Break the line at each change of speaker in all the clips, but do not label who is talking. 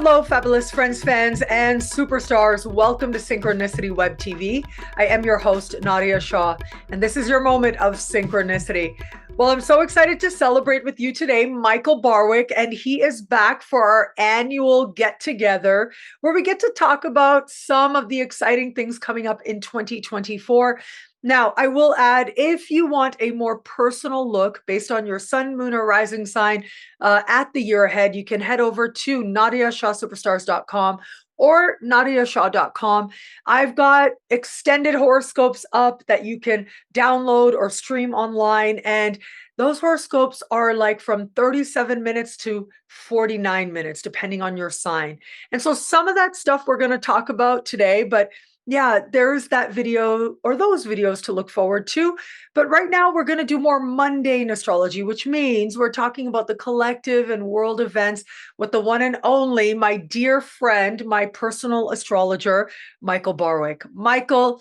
Hello, fabulous friends, fans, and superstars. Welcome to Synchronicity Web TV. I am your host, Nadiya Shah, and this is your moment of synchronicity. Well, I'm so excited to celebrate with you today, Michael Barwick, and he is back for our annual get-together where we get to talk about some of the exciting things coming up in 2024. Now, I will add, if you want a more personal look based on your sun, moon, or rising sign at the year ahead, you can head over to NadiyaShahSuperstars.com or NadiyaShah.com. I've got extended horoscopes up that you can download or stream online. And those horoscopes are like from 37 minutes to 49 minutes, depending on your sign. And so some of that stuff we're going to talk about today, but yeah, there's that video or those videos to look forward to. But right now we're going to do more mundane astrology, which means we're talking about the collective and world events with the one and only, my dear friend, my personal astrologer, Michael Barwick. Michael,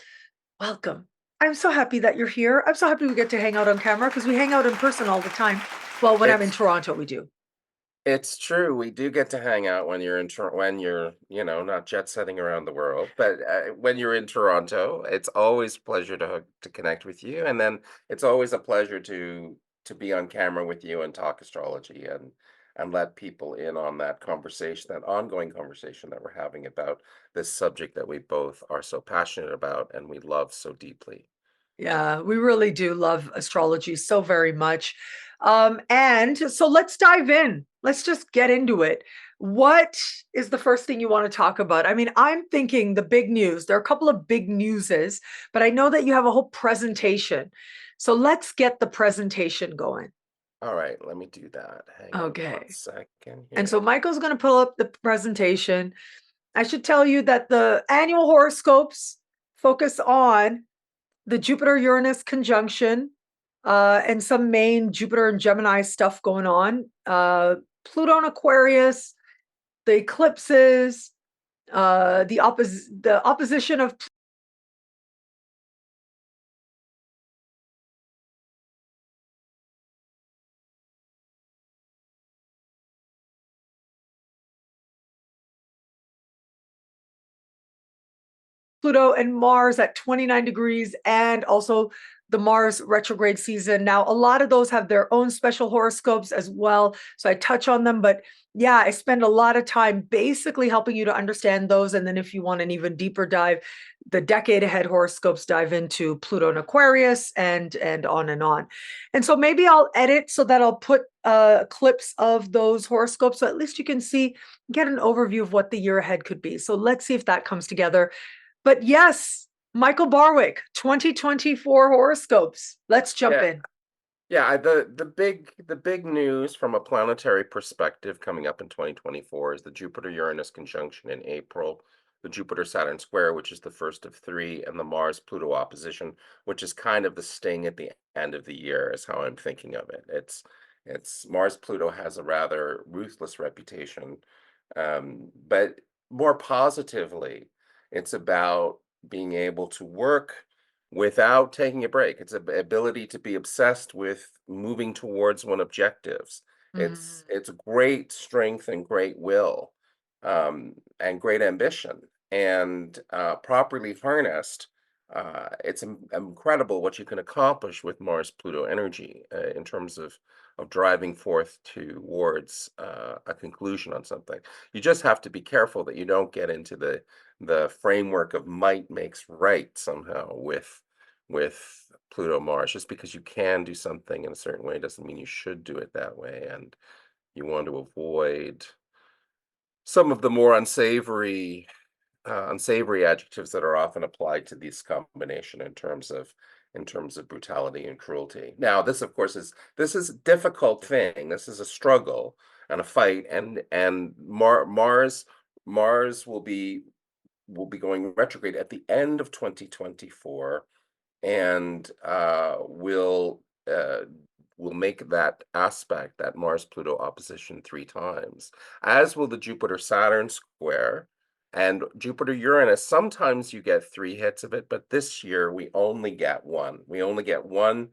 welcome. I'm so happy that you're here. I'm so happy we get to hang out on camera because we hang out in person all the time. Well, when I'm in Toronto, we do.
It's true. We do get to hang out when you're when you're, not jet setting around the world, but when you're in Toronto, it's always a pleasure to connect with you, and then it's always a pleasure to be on camera with you and talk astrology and let people in on that conversation, that ongoing conversation that we're having about this subject that we both are so passionate about and we love so deeply.
Yeah, we really do love astrology so very much. And so let's dive in. Let's just get into it. What is the first thing you want to talk about? I mean, I'm thinking the big news. There are a couple of big newses, but I know that you have a whole presentation. So let's get the presentation going.
All right, let me do that. Hang on one
Okay.
second
And so
here.
Michael's going to pull up the presentation. I should tell you that the annual horoscopes focus on the Jupiter-Uranus conjunction, and some main Jupiter and Gemini stuff going on. Pluto and Aquarius, the eclipses, the opposition of Pluto and Mars at 29 degrees, and also the Mars retrograde season. Now, a lot of those have their own special horoscopes as well. So I touch on them, but yeah, I spend a lot of time basically helping you to understand those. And then if you want an even deeper dive, the decade ahead horoscopes dive into Pluto and Aquarius and on and on. And so maybe I'll edit so that I'll put clips of those horoscopes so at least you can see, get an overview of what the year ahead could be. So let's see if that comes together. But yes, Michael Barwick, 2024 horoscopes. Let's jump
Yeah.
in.
Yeah, the big news from a planetary perspective coming up in 2024 is the Jupiter-Uranus conjunction in April, the Jupiter-Saturn square, which is the first of three, and the Mars-Pluto opposition, which is kind of the sting at the end of the year, is how I'm thinking of it. It's Mars-Pluto has a rather ruthless reputation, but more positively, it's about being able to work without taking a break. It's an ability to be obsessed with moving towards one objectives.
Mm.
It's great strength and great will, and great ambition. And properly harnessed, it's incredible what you can accomplish with Mars Pluto energy in terms of driving forth towards a conclusion on something. You just have to be careful that you don't get into the framework of might makes right somehow with Pluto Mars. Just because you can do something in a certain way doesn't mean you should do it that way. And you want to avoid some of the more unsavory adjectives that are often applied to this combination in terms of brutality and cruelty. Now, this of course is a difficult thing. This is a struggle and a fight, and Mars will be going retrograde at the end of 2024, and will make that aspect, that Mars Pluto opposition, three times, as will the Jupiter Saturn square and Jupiter Uranus. Sometimes you get three hits of it, but this year we only get one. We only get one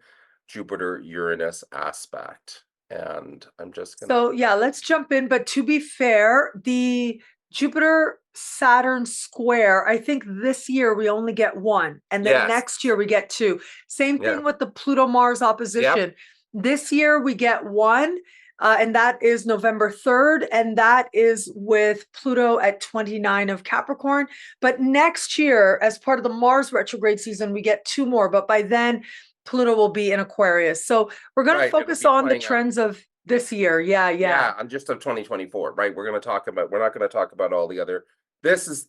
Jupiter Uranus aspect. And I'm just gonna
So yeah, let's jump in. But to be fair, the Jupiter Saturn square. I think this year we only get one, and then
Yes.
next year we get two. Same
Yeah.
thing with the Pluto Mars opposition. This year we get one, and that is November 3rd, and that is with Pluto at 29 of Capricorn. But next year, as part of the Mars retrograde season, we get two more, but by then Pluto will be in Aquarius. So we're going to
Right. It'll
focus
be
on the
playing out.
trends of this year. Yeah.
Yeah, on just of 2024, right? We're not going to talk about all the other. This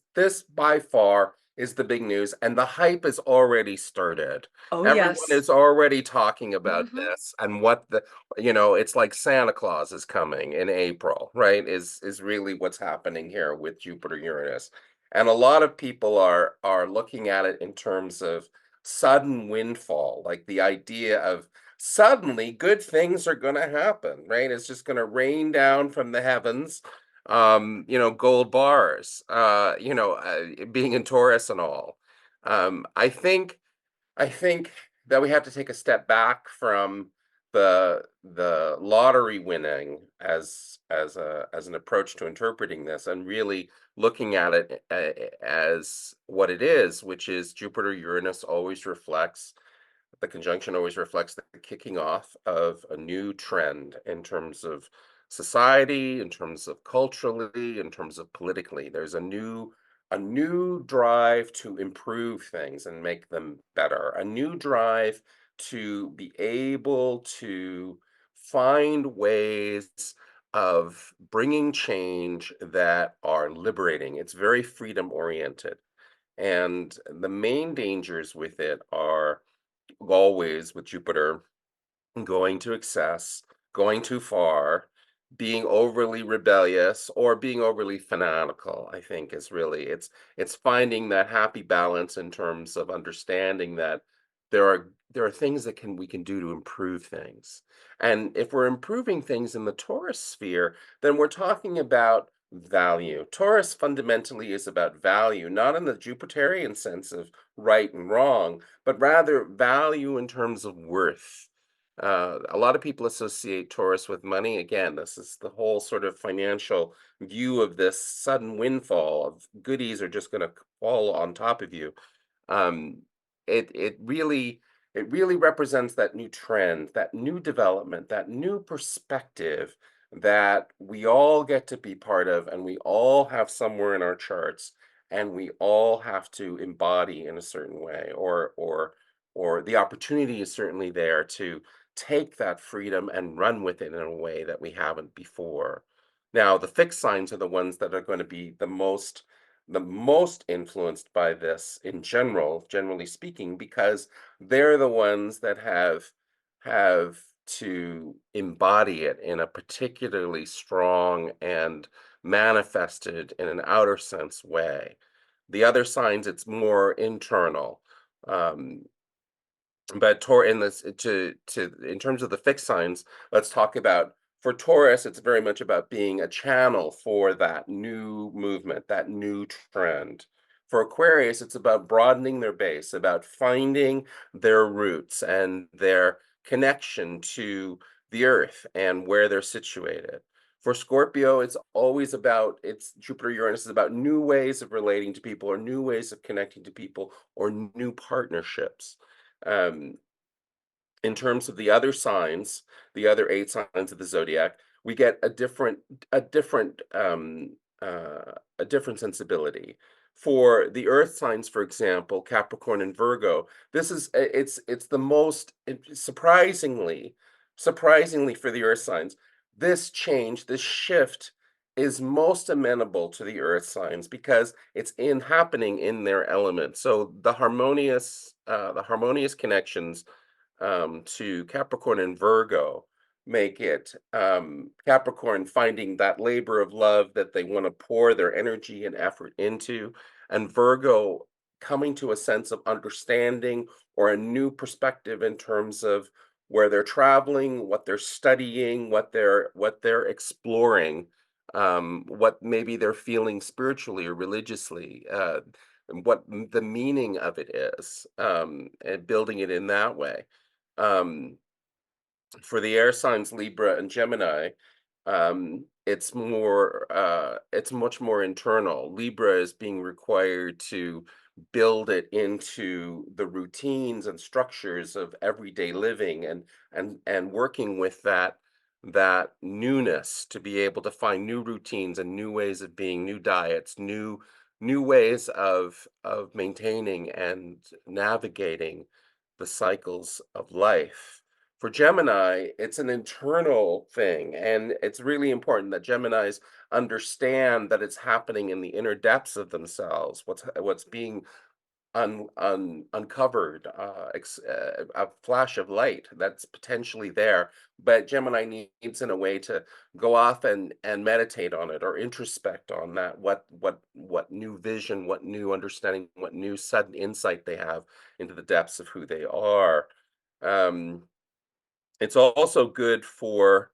by far is the big news, and the hype has already started.
Oh,
Everyone
yes.
is already talking about
Mhm.
this and what it's like Santa Claus is coming in April, right? Is really what's happening here with Jupiter Uranus. And a lot of people are looking at it in terms of sudden windfall, like the idea of suddenly good things are going to happen, right? It's just going to rain down from the heavens, gold bars, being in Taurus and all. I think that we have to take a step back from the lottery winning as an approach to interpreting this, and really looking at it as what it is, which is Jupiter Uranus always reflects the conjunction always reflects the kicking off of a new trend in terms of society, in terms of culturally, in terms of politically. There's a new drive to improve things and make them better, a new drive to be able to find ways of bringing change that are liberating. It's very freedom oriented. And the main dangers with it are always with Jupiter going to excess, going too far, being overly rebellious or being overly fanatical. I think is really it's finding that happy balance in terms of understanding that there are things that we can do to improve things. And if we're improving things in the Taurus sphere, then we're talking about value. Taurus fundamentally is about value, not in the Jupiterian sense of right and wrong, but rather value in terms of worth. A lot of people associate Taurus with money. Again, this is the whole sort of financial view of this sudden windfall of goodies are just going to fall on top of you. Um, it really represents that new trend, that new development, that new perspective that we all get to be part of, and we all have somewhere in our charts, and we all have to embody in a certain way, or the opportunity is certainly there to take that freedom and run with it in a way that we haven't before. Now, the fixed signs are the ones that are going to be the most influenced by this in general, generally speaking, because they're the ones that have to embody it in a particularly strong and manifested in an outer sense way. The other signs, it's more internal. Um, but Tor in this to in terms of the fixed signs, let's talk about for Taurus, it's very much about being a channel for that new movement, that new trend. For Aquarius, it's about broadening their base, about finding their roots and their connection to the earth and where they're situated. For Scorpio, it's Jupiter Uranus is about new ways of relating to people, or new ways of connecting to people, or new partnerships. Um, in terms of the other signs, the other eight signs of the zodiac, we get a different sensibility. For the earth signs, for example, Capricorn and Virgo, it's the most surprisingly for the earth signs, this shift is most amenable to the earth signs because it's in happening in their element. So the harmonious connections to Capricorn and Virgo make it Capricorn finding that labor of love that they want to pour their energy and effort into, and Virgo coming to a sense of understanding or a new perspective in terms of where they're traveling, what they're studying, what they're exploring, what maybe they're feeling spiritually or religiously, and what the meaning of it is, and building it in that way. Um, for the air signs Libra and Gemini, it's more it's much more internal. Libra is being required to build it into the routines and structures of everyday living, and working with that newness to be able to find new routines and new ways of being, new diets, new ways of maintaining and navigating the cycles of life. For Gemini, it's an internal thing, and it's really important that Geminis understand that it's happening in the inner depths of themselves. What's being uncovered, a flash of light that's potentially there, but Gemini needs in a way to go off and meditate on it or introspect on that. What new vision, what new understanding, what new sudden insight they have into the depths of who they are. Um, it's also good for,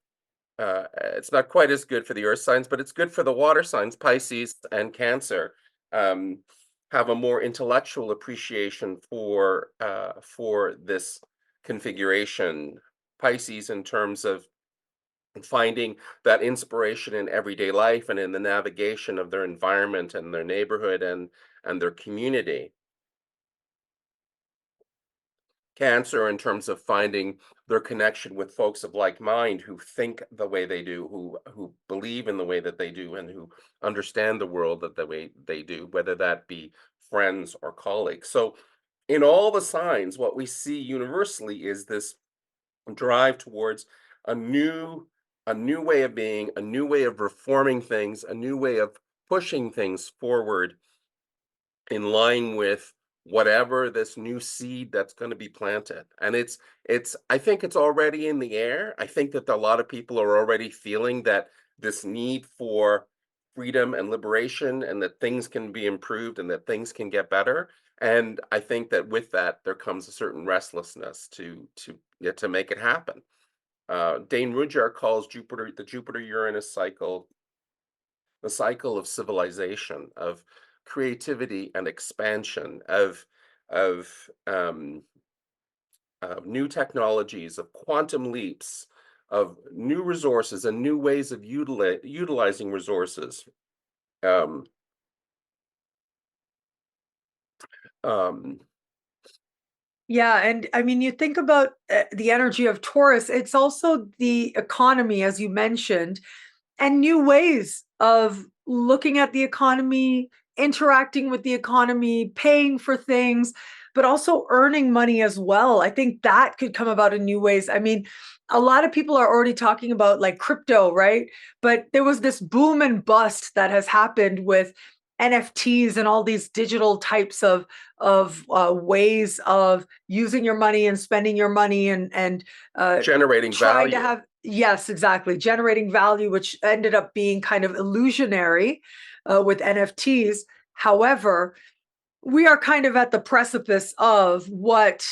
it's not quite as good for the earth signs, but it's good for the water signs, Pisces and Cancer. Um, have a more intellectual appreciation for this configuration. Pisces in terms of finding that inspiration in everyday life and in the navigation of their environment and their neighborhood and their community. Cancer in terms of finding their connection with folks of like mind who think the way they do, who believe in the way that they do, and who understand the world that the way they do, whether that be friends or colleagues. So in all the signs, what we see universally is this drive towards a new a new way of being, a new way of reforming things, a new way of pushing things forward in line with whatever this new seed that's going to be planted. And it's I think it's already in the air. I think that a lot of people are already feeling that this need for freedom and liberation, and that things can be improved and that things can get better. And I think that with that there comes a certain restlessness to make it happen. Dane Rudhyar calls the Jupiter Uranus cycle the cycle of civilization, of creativity and expansion, of new technologies, of quantum leaps, of new resources and new ways of utilizing resources. Um, um,
Yeah, and I mean, you think about the energy of Taurus, it's also the economy, as you mentioned, and new ways of looking at the economy, interacting with the economy, paying for things, but also earning money as well. I think that could come about in new ways. I mean, a lot of people are already talking about like crypto, right? But there was this boom and bust that has happened with NFTs and all these digital types of ways of using your money and spending your money and
Generating
trying to
value.
have, yes, exactly, generating value, which ended up being kind of illusionary with NFTs. However, we are kind of at the precipice of what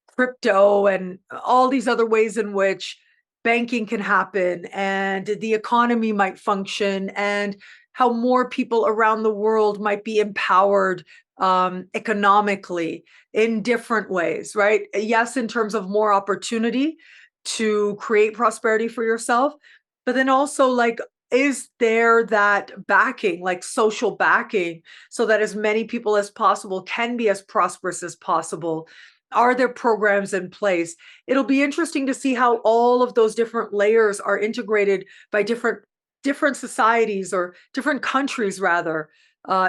crypto and all these other ways in which banking can happen and the economy might function, and how more people around the world might be empowered economically in different ways, right? Yes, in terms of more opportunity to create prosperity for yourself, but then also like, is there that backing, like social backing, so that as many people as possible can be as prosperous as possible? Are there programs in place? It'll be interesting to see how all of those different layers are integrated by different societies, or different countries rather,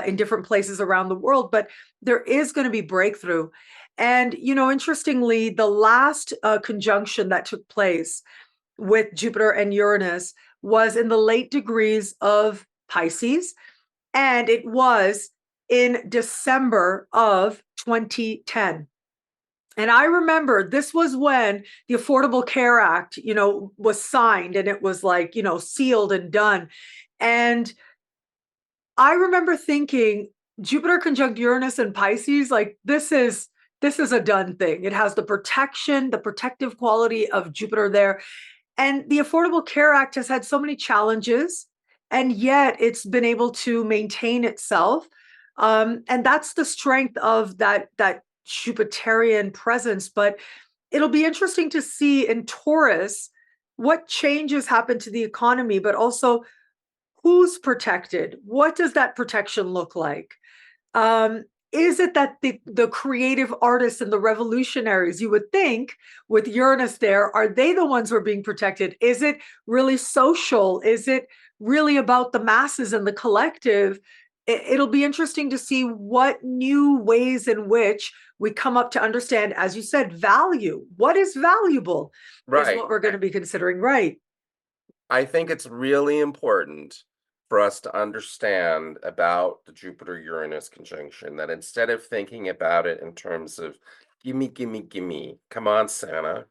in different places around the world. But there is going to be breakthrough. And interestingly, the last conjunction that took place with Jupiter and Uranus was in the late degrees of Pisces, and it was in December of 2010. And I remember this was when the Affordable Care Act, was signed, and it was like, sealed and done. And I remember thinking, Jupiter conjunct Uranus and Pisces, like this is a done thing. It has the protection, the protective quality of Jupiter there. And the Affordable Care Act has had so many challenges, and yet it's been able to maintain itself. And that's the strength of that Jupiterian presence. But it'll be interesting to see in Taurus what changes happen to the economy, but also who's protected? What does that protection look like? Is it that the creative artists and the revolutionaries, you would think, with Uranus there, are they the ones who are being protected? Is it really social? Is it really about the masses and the collective? It'll be interesting to see what new ways in which we come up to understand, as you said, value. What is valuable is
Right.
what we're going to be considering, right?
I think it's really important for us to understand about the Jupiter-Uranus conjunction that instead of thinking about it in terms of gimme, gimme, gimme, come on, Santa,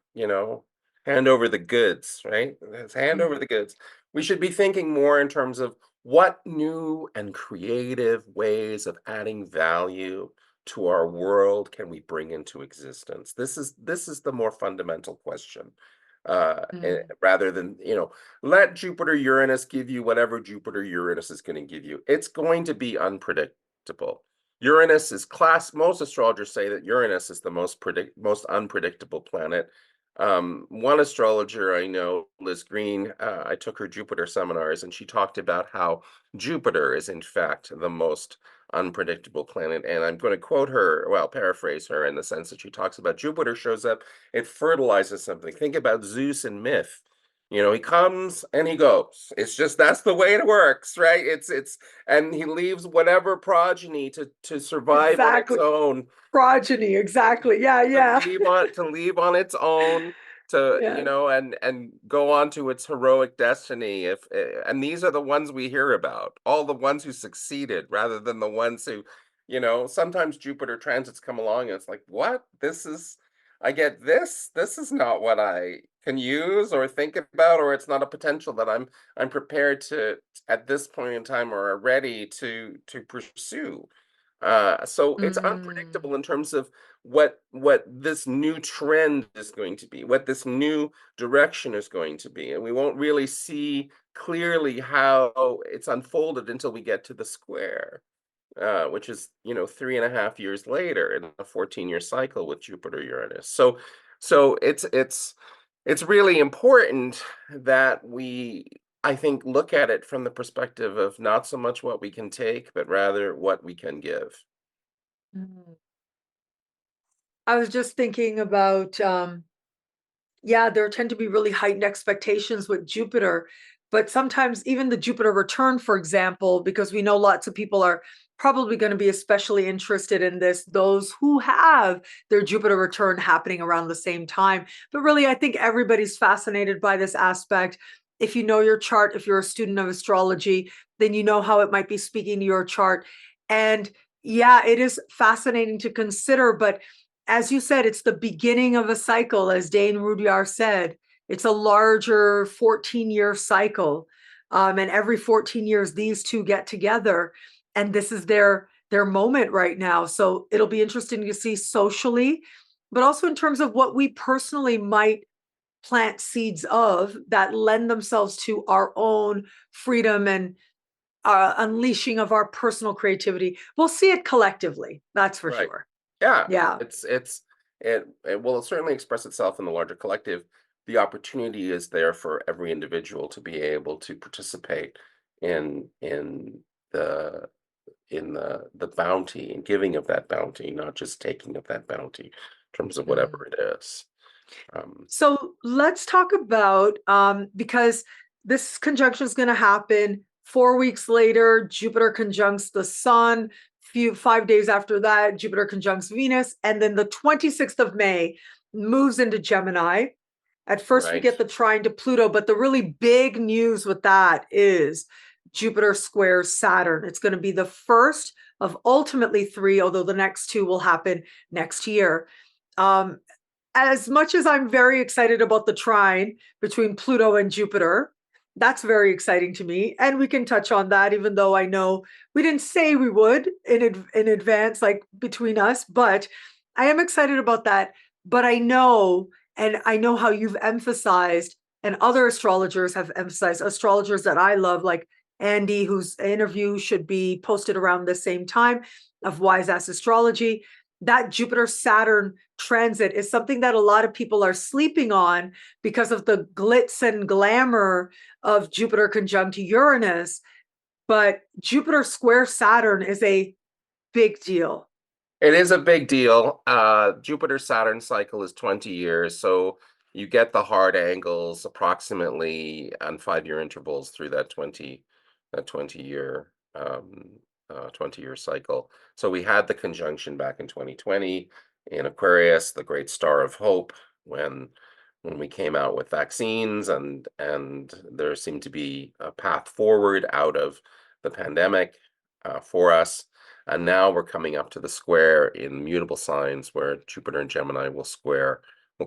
hand over the goods, right? Let's hand over the goods. We should be thinking more in terms of what new and creative ways of adding value to our world can we bring into existence? This is the more fundamental question. Rather than, let Jupiter Uranus give you whatever Jupiter Uranus is going to give you. It's going to be unpredictable. Uranus is most astrologers say that Uranus is the most unpredictable planet. One astrologer I know, Liz Green, I took her Jupiter seminars, and she talked about how Jupiter is in fact the most unpredictable planet. And I'm going to quote her, well, paraphrase her in the sense that she talks about Jupiter shows up, it fertilizes something. Think about Zeus in myth. He comes and he goes. It's just that's the way it works, right? It's and he leaves whatever progeny to survive on its
Exactly.
own,
Progeny, exactly. Yeah, yeah.
to leave on its own, to
Yeah.
and go on to its heroic destiny. If and these are the ones we hear about, all the ones who succeeded rather than the ones who, sometimes Jupiter transits come along and it's like, what? I get this is not what I can use or think about, or it's not a potential that I'm prepared to at this point in time or are ready to pursue. So it's
Mm.
unpredictable in terms of what this new trend is going to be, what this new direction is going to be, and we won't really see clearly how it's unfolded until we get to the square, which is 3.5 years later in a 14-year cycle with Jupiter Uranus. So it's really important that we, I think, look at it from the perspective of not so much what we can take, but rather what we can give.
Mm. I was just thinking about, yeah, there tend to be really heightened expectations with Jupiter, but sometimes even the Jupiter return, for example, because we know lots of people are probably going to be especially interested in this, those who have their Jupiter return happening around the same time. But really, I think everybody's fascinated by this aspect. If you know your chart, if you're a student of astrology, then you know how it might be speaking to your chart. And yeah, it is fascinating to consider, but as you said, it's the beginning of a cycle, as Dane Rudyard said. It's a larger 14-year cycle. And every 14 years, these two get together. And this is their moment right now. So it'll be interesting to see socially, but also in terms of what we personally might plant seeds of that lend themselves to our own freedom and unleashing of our personal creativity. We'll see it collectively. That's for
Right.
sure.
Yeah.
Yeah.
It will certainly express itself in the larger collective. The opportunity is there for every individual to be able to participate in the the bounty and giving of that bounty, not just taking of that bounty in terms of
Mm.
whatever it is.
So let's talk about, because this conjunction is going to happen 4 weeks later. Jupiter conjuncts the Sun. 5 days after that, Jupiter conjuncts Venus, and then the 26th of May moves into Gemini. At first, we
Right.
get the trine to Pluto, but the really big news with that is Jupiter squares Saturn. It's going to be the first of ultimately three, although the next two will happen next year. Um, as much as I'm very excited about the trine between Pluto and Jupiter, that's very exciting to me. And we can touch on that, even though I know we didn't say we would in advance, like between us, but I am excited about that. But I know, and I know how you've emphasized, and other astrologers have emphasized, astrologers that I love, like Andy, whose interview should be posted around the same time, of Wise Ass Astrology, that Jupiter Saturn transit is something that a lot of people are sleeping on because of the glitz and glamour of Jupiter conjunct Uranus. But Jupiter square Saturn is a big deal.
It is a big deal. Jupiter-Saturn cycle is 20 years, so you get the hard angles approximately on 5-year intervals through that 20-year 20-year cycle. So we had the conjunction back in 2020 in Aquarius, the great star of hope, when we came out with vaccines and there seemed to be a path forward out of the pandemic for us. And now we're coming up to the square in mutable signs where Jupiter and Gemini will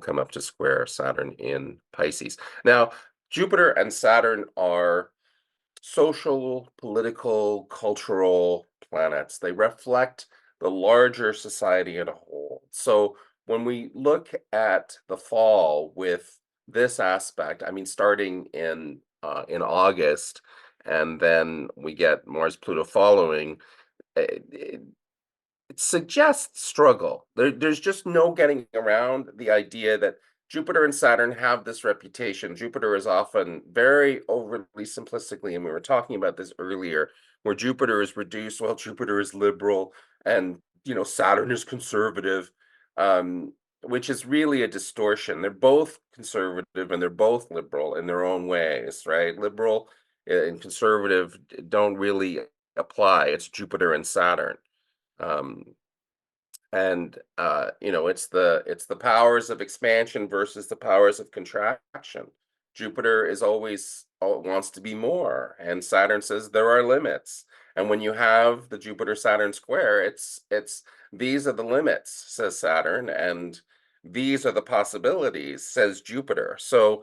come up to square Saturn in Pisces. Now, Jupiter and Saturn are social, political, cultural planets. They reflect the larger society as a whole. So when we look at the fall with this aspect, I mean, starting in August, and then we get Mars Pluto following, it suggests struggle. There's just no getting around the idea that Jupiter and Saturn have this reputation. Jupiter is often very overly simplistically, and we were talking about this earlier, where Jupiter is reduced, well, Jupiter is liberal, and Saturn is conservative, which is really a distortion. They're both conservative and they're both liberal in their own ways, right? Liberal and conservative don't really apply. It's Jupiter and Saturn. Um, and it's the powers of expansion versus the powers of contraction. Jupiter is always wants to be more, and Saturn says there are limits. And when you have the Jupiter Saturn square, it's these are the limits, says Saturn, and these are the possibilities, says Jupiter. So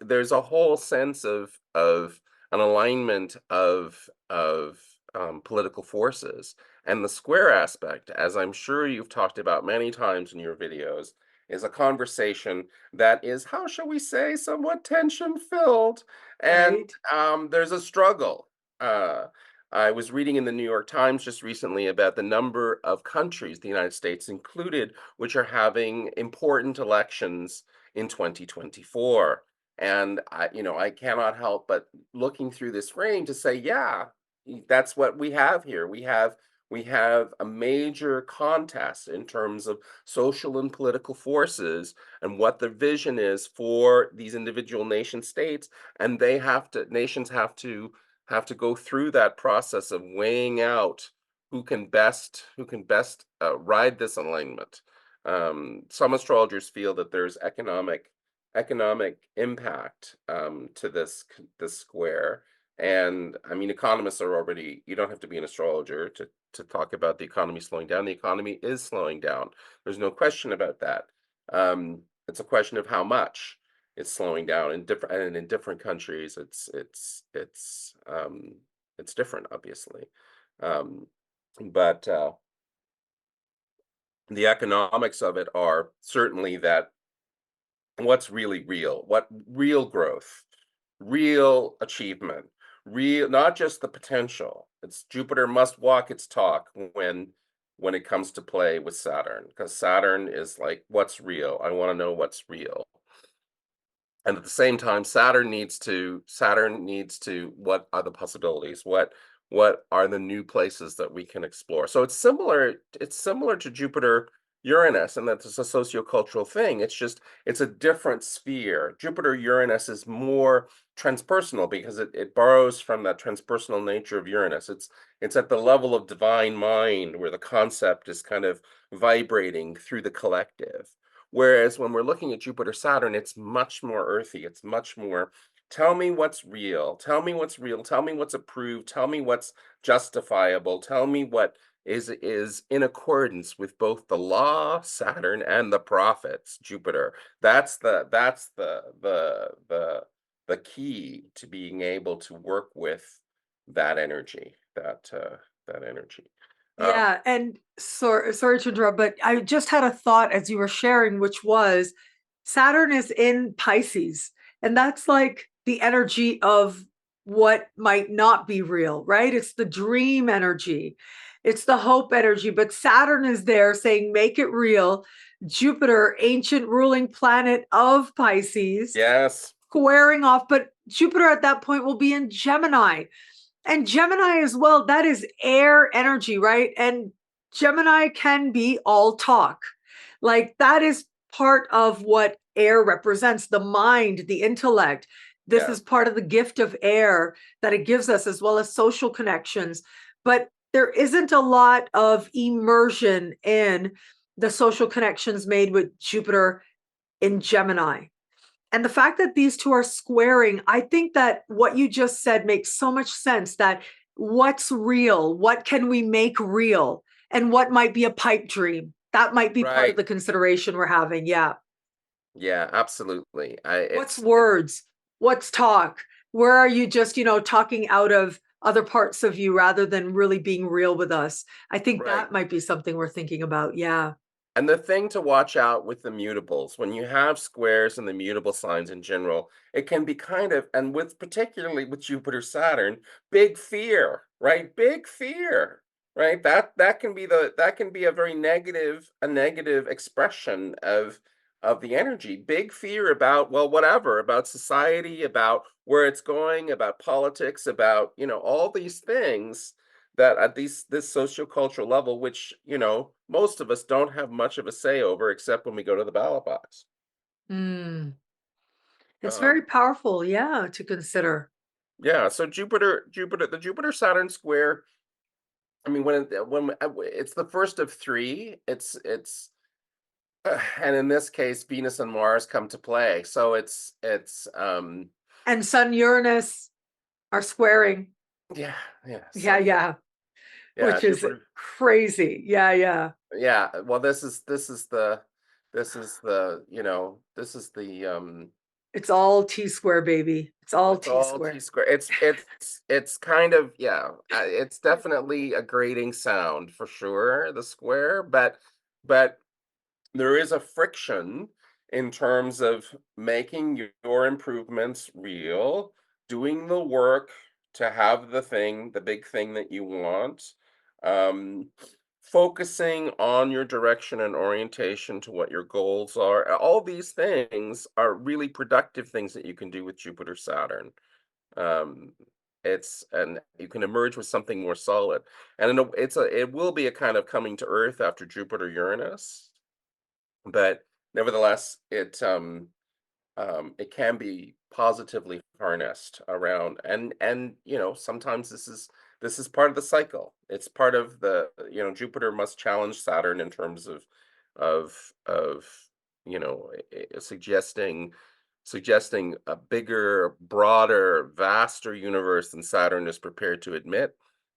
there's a whole sense of an alignment of political forces. And the square aspect, as I'm sure you've talked about many times in your videos, is a conversation that is, how shall we say, somewhat tension-filled. And
Right.
there's a struggle. I was reading in the New York Times just recently about the number of countries, the United States included, which are having important elections in 2024. And I cannot help but looking through this frame to say, yeah, that's what we have here. We have a major contest in terms of social and political forces and what the vision is for these individual nation states, and nations have to go through that process of weighing out who can best ride this alignment. Some astrologers feel that there's economic impact to this square. And I mean, economists are already, you don't have to be an astrologer to talk about the economy slowing down. The economy is slowing down. There's no question about that. It's a question of how much it's slowing down in different countries. It's different, obviously. Um, but the economics of it are certainly that what's really real, what real growth, real achievement, real, not just the potential. It's Jupiter must walk its talk when it comes to play with Saturn, because Saturn is like, what's real? I want to know what's real. And at the same time, Saturn needs to, what are the possibilities? What are the new places that we can explore? So it's similar to Jupiter Uranus, and that's a sociocultural thing. It's a different sphere. Jupiter Uranus is more transpersonal because it borrows from that transpersonal nature of Uranus. It's at the level of divine mind where the concept is kind of vibrating through the collective. Whereas when we're looking at Jupiter Saturn, it's much more earthy. It's much more, tell me what's real. Tell me what's real. Tell me what's approved. Tell me what's justifiable. Tell me what is in accordance with both the law, Saturn, and the prophets, Jupiter. That's the key to being able to work with that energy, that energy. Um,
Yeah, and sorry to interrupt, but I just had a thought as you were sharing, which was Saturn is in Pisces, and that's like the energy of what might not be real, right? It's the dream energy. It's the hope energy, but Saturn is there saying, make it real. Jupiter, ancient ruling planet of Pisces,
Yes.
squaring off, but Jupiter at that point will be in Gemini. And Gemini as well, that is air energy, right? And Gemini can be all talk. Like that is part of what air represents, the mind, the intellect. This
Yeah.
is part of the gift of air that it gives us, as well as social connections. But there isn't a lot of immersion in the social connections made with Jupiter in Gemini. And the fact that these two are squaring, I think that what you just said makes so much sense, that what's real, what can we make real, and what might be a pipe dream. That might be part of
Right.
the consideration we're having. Yeah.
Yeah, absolutely.
What's
It's
words? What's talk? Where are you just, talking out of other parts of you rather than really being real with us? I think
right.
that might be something we're thinking about. Yeah.
And the thing to watch out with the mutables, when you have squares and the mutable signs in general, it can be kind of, and with particularly with Jupiter Saturn, big fear, right? Big fear, right? That can be a very negative expression of the energy. Big fear about, well, whatever, about society, about where it's going, about politics, about, all these things that at this sociocultural level, which most of us don't have much of a say over, except when we go to the ballot box.
Mm. It's very
Um,
powerful. Yeah. To consider.
yeah. So the Jupiter Saturn square. I mean, it's the first of three. And in this case, Venus and Mars come to play. So it's
And Sun Uranus are squaring.
yeah, yeah.
Yeah,
So
yeah,
yeah,
which is
Jupiter.
crazy. Yeah, yeah.
Yeah. Well, this is the.
It's all T square, baby. It's all
It's
T
all T
square.
square. It's kind of, yeah. It's definitely a grating sound for sure, the square, but there is a friction in terms of making your improvements real, doing the work to have the big thing that you want, um, focusing on your direction and orientation to what your goals are. All these things are really productive things that you can do with Jupiter Saturn. um and you can emerge with something more solid, and it will be a kind of coming to earth after Jupiter Uranus, but nevertheless it can be positively harnessed around, and sometimes this is part of the cycle. It's part of Jupiter must challenge Saturn in terms of suggesting a bigger, broader, vaster universe than Saturn is prepared to admit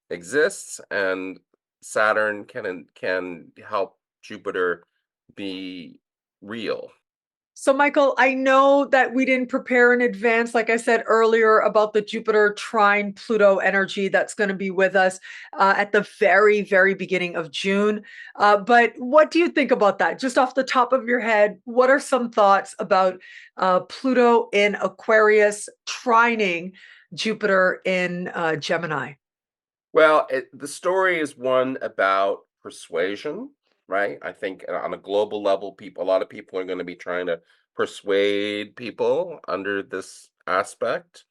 exists, and Saturn can help Jupiter be real.
So, Michael, I know that we didn't prepare in advance, like I said earlier, about the Jupiter trine Pluto energy that's going to be with us at the very, very beginning of June. But what do you think about that? Just off the top of your head, what are some thoughts about Pluto in Aquarius trining Jupiter in Gemini?
Well, the story is one about persuasion, right? I think on a global level, a lot of people are going to be trying to persuade people under this aspect,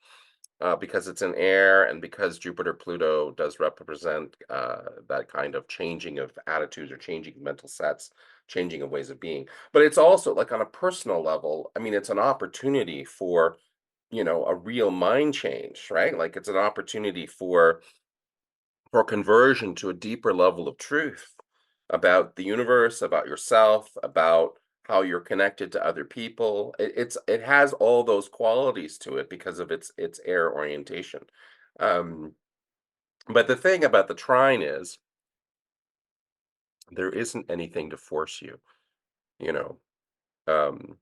because it's an air, and because Jupiter Pluto does represent that kind of changing of attitudes, or changing of mental sets, changing of ways of being. But it's also, like, on a personal level, I mean, it's an opportunity for, a real mind change, right? Like, it's an opportunity for conversion to a deeper level of truth about the universe, about yourself, about how you're connected to other people. It has all those qualities to it because of its air orientation. Um, but the thing about the trine is there isn't anything to force you. You know, um,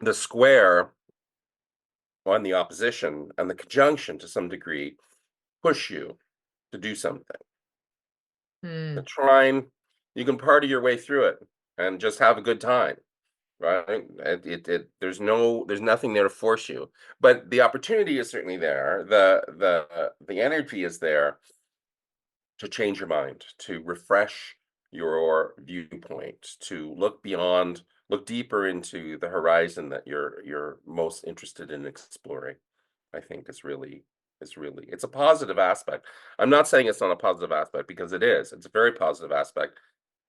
the square on the opposition and the conjunction to some degree push you to do something. The
Hmm.
trine, you can party your way through it and just have a good time. Right? There's nothing there to force you, but the opportunity is certainly there. The energy is there. to change your mind, to refresh your viewpoint, to look beyond, look deeper into the horizon that you're most interested in exploring. I think is really it's a positive aspect. I'm not saying it's not a positive aspect because it is. It's a very positive aspect.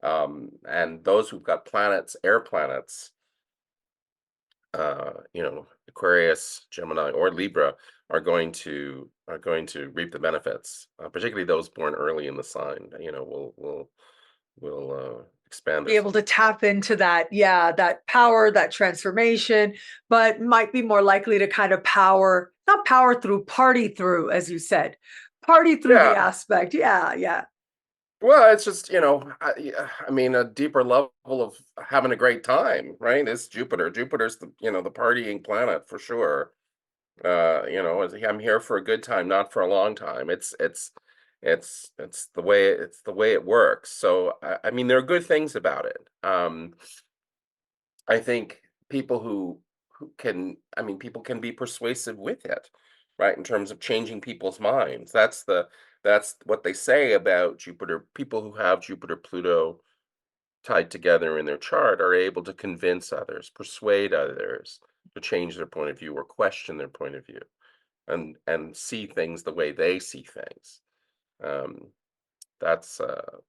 And those who've got planets, air planets, Aquarius, Gemini, or Libra are going to reap the benefits, particularly those born early in the sign. Will expand
Be
their
able to tap into that, yeah, that power, that transformation, but might be more likely to kind of not power through, party through, as you said, party through the
yeah.
aspect. Yeah, yeah.
Well, it's just, I mean, a deeper level of having a great time, right? Is Jupiter. Jupiter's the partying planet for sure. I'm here for a good time, not for a long time. It's the way it works. So I mean, there are good things about it. I think people can be persuasive with it, right? In terms of changing people's minds. That's what they say about Jupiter. People who have Jupiter Pluto tied together in their chart are able to convince others, persuade others to change their point of view or question their point of view, and see things the way they see things. Um, that's the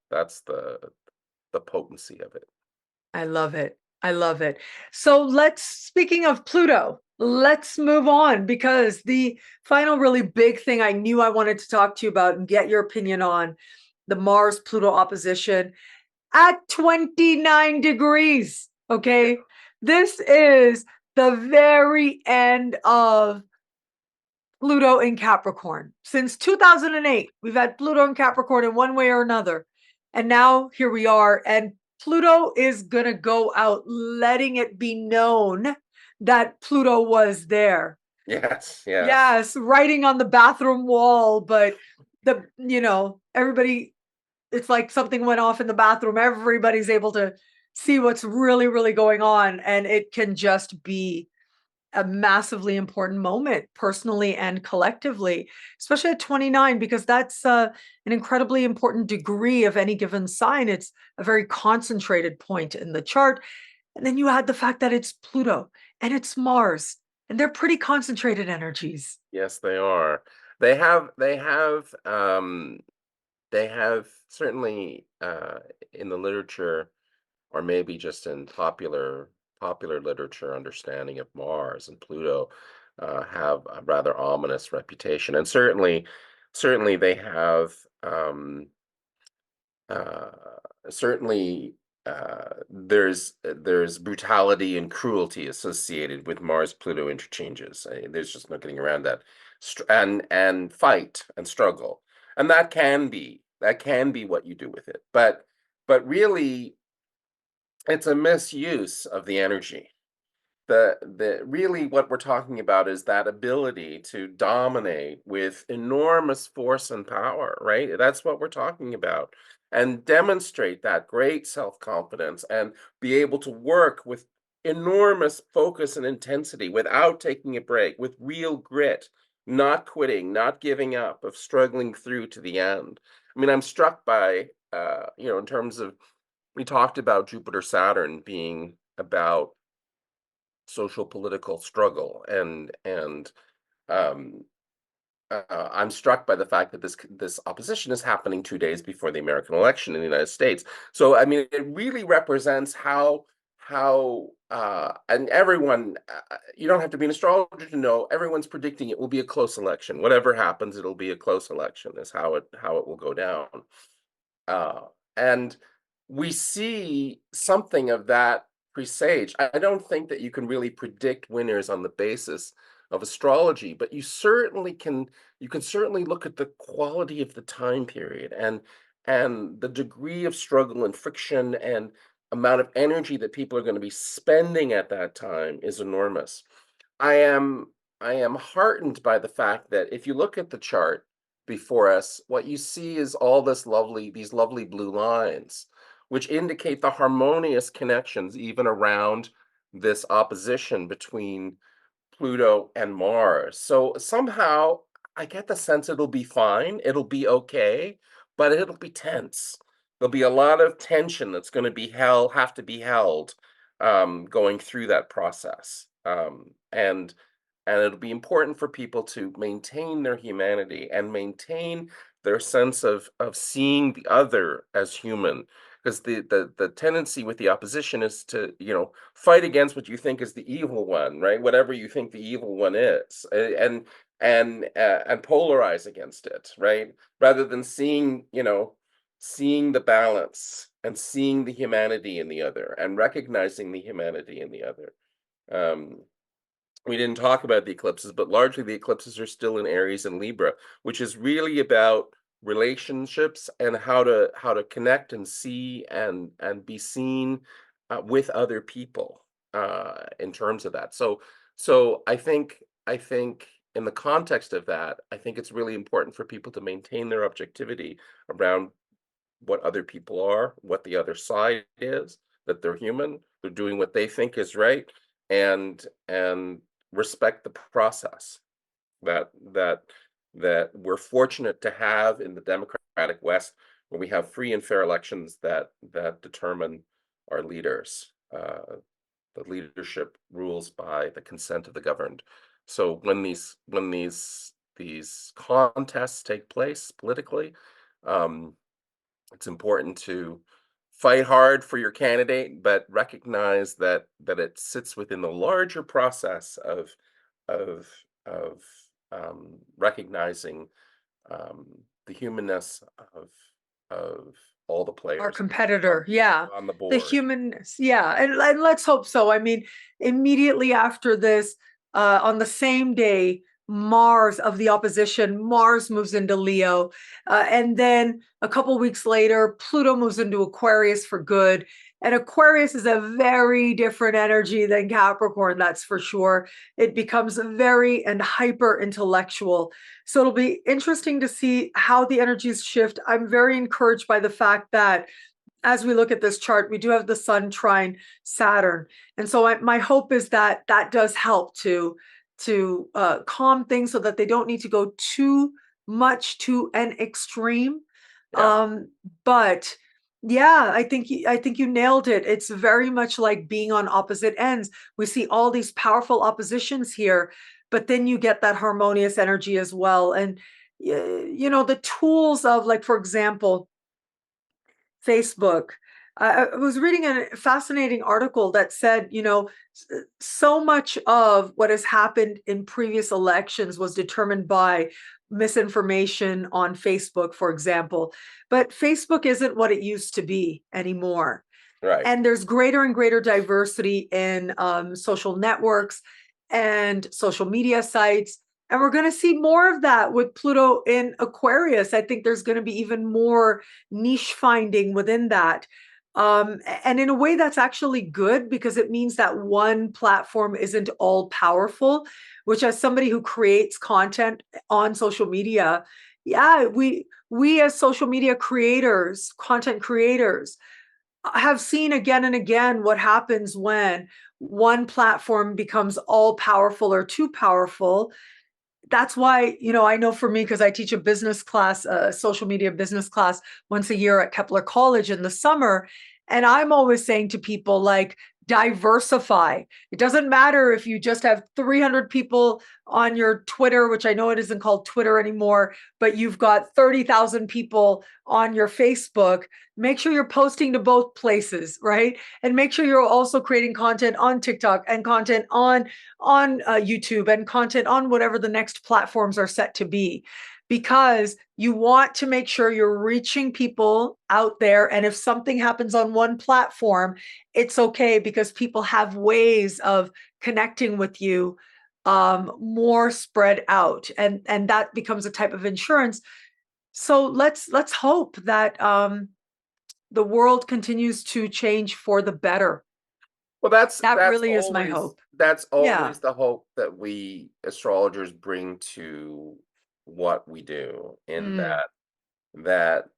potency of it.
I love it. I love it. So speaking of Pluto, let's move on, because the final really big thing I knew I wanted to talk to you about and get your opinion on, the Mars Pluto opposition at 29 degrees. Okay. This is the very end of Pluto in Capricorn. Since 2008, we've had Pluto in Capricorn in one way or another. And now here we are. And Pluto is going to go out, letting it be known that Pluto was there.
Yes, yes.
Yes, writing on the bathroom wall, but everybody, it's like something went off in the bathroom. Everybody's able to see what's really, really going on. And it can just be a massively important moment, personally and collectively, especially at 29, because that's an incredibly important degree of any given sign. It's a very concentrated point in the chart. And then you add the fact that it's Pluto and it's Mars, and they're pretty concentrated energies.
Yes, they are. They have certainly, in the literature, or maybe just in popular literature, understanding of Mars and Pluto have a rather ominous reputation, and certainly they have, uh, certainly there's brutality and cruelty associated with Mars Pluto interchanges. There's just no getting around that. And fight and struggle, and that can be what you do with it. But really, it's a misuse of the energy. The really what we're talking about is that ability to dominate with enormous force and power, right? That's what we're talking about. And demonstrate that great self-confidence and be able to work with enormous focus and intensity without taking a break, with real grit, not quitting, not giving up, of struggling through to the end. I mean, I'm struck by, in terms of, we talked about Jupiter Saturn being about social political struggle, and um, I'm struck by the fact that this opposition is happening 2 days before the American election in the United States. So I mean, it really represents and everyone, you don't have to be an astrologer to know, everyone's predicting it will be a close election. Whatever happens, it'll be a close election, is how it will go down. And we see something of that presage. I don't think that you can really predict winners on the basis of astrology, but you can certainly look at the quality of the time period, and the degree of struggle and friction and amount of energy that people are going to be spending at that time is enormous. I am I am heartened by the fact that if you look at the chart before us, what you see is these lovely blue lines, which indicate the harmonious connections even around this opposition between Pluto and Mars. So somehow I get the sense it'll be fine, it'll be okay, but it'll be tense. There'll be a lot of tension that's going to be have to be held, going through that process. And it'll be important for people to maintain their humanity and maintain their sense of seeing the other as human, because the tendency with the opposition is to, fight against what you think is the evil one, right? Whatever you think the evil one is, and polarize against it, right? Rather than seeing the balance and seeing the humanity in the other and recognizing the humanity in the other. um we didn't talk about the eclipses, but largely the eclipses are still in Aries and Libra, which is really about relationships and how to connect and see and be seen, with other people, in terms of that. So I think in the context of that, I think it's really important for people to maintain their objectivity around what other people are, what the other side is, that they're human, they're doing what they think is right, and respect the process that that we're fortunate to have in the democratic West, where we have free and fair elections that determine our leaders. The leadership rules by the consent of the governed. So when these contests take place politically, um, it's important to fight hard for your candidate, but recognize that it sits within the larger process of of recognizing, um, the humanness of all the
Our
players
competitor,
on
yeah.
on the
The
board.
humanness, yeah, and let's hope so. I mean, immediately after this, on the same day, Mars of the opposition, Mars moves into Leo, and then a couple weeks later, Pluto moves into Aquarius for good. And Aquarius is a very different energy than Capricorn, that's for sure. It becomes very and hyper intellectual. So it'll be interesting to see how the energies shift. I'm very encouraged by the fact that as we look at this chart, we do have the Sun trine Saturn, and so my hope is that that does help to calm things so that they don't need to go too much to an extreme.
Yeah.
But yeah, I think you nailed it. It's very much like being on opposite ends. We see all these powerful oppositions here, but then you get that harmonious energy as well. And the tools of, like, for example, Facebook. I was reading a fascinating article that said, so much of what has happened in previous elections was determined by misinformation on Facebook, for example. But Facebook isn't what it used to be anymore.
Right.
And there's greater and greater diversity in social networks and social media sites. And we're going to see more of that with Pluto in Aquarius. I think there's going to be even more niche finding within that. And in a way, that's actually good because it means that one platform isn't all powerful, which, as somebody who creates content on social media, yeah, we as social media creators, content creators, have seen again and again what happens when one platform becomes all powerful or too powerful. That's why, I know for me, because I teach a business class, a social media business class once a year at Kepler College in the summer. And I'm always saying to people, like, diversify. It doesn't matter if you just have 300 people on your Twitter, which I know it isn't called Twitter anymore, but you've got 30,000 people on your Facebook. Make sure you're posting to both places, right? And make sure you're also creating content on TikTok and content on YouTube and content on whatever the next platforms are set to be, because you want to make sure you're reaching people out there. And if something happens on one platform, it's okay, because people have ways of connecting with you, more spread out, and that becomes a type of insurance. So let's hope that the world continues to change for the better.
Well, that's
That
that's
really is my
always
hope.
that's
Yeah.
always the hope that we astrologers bring to what we do, in
Mm.
that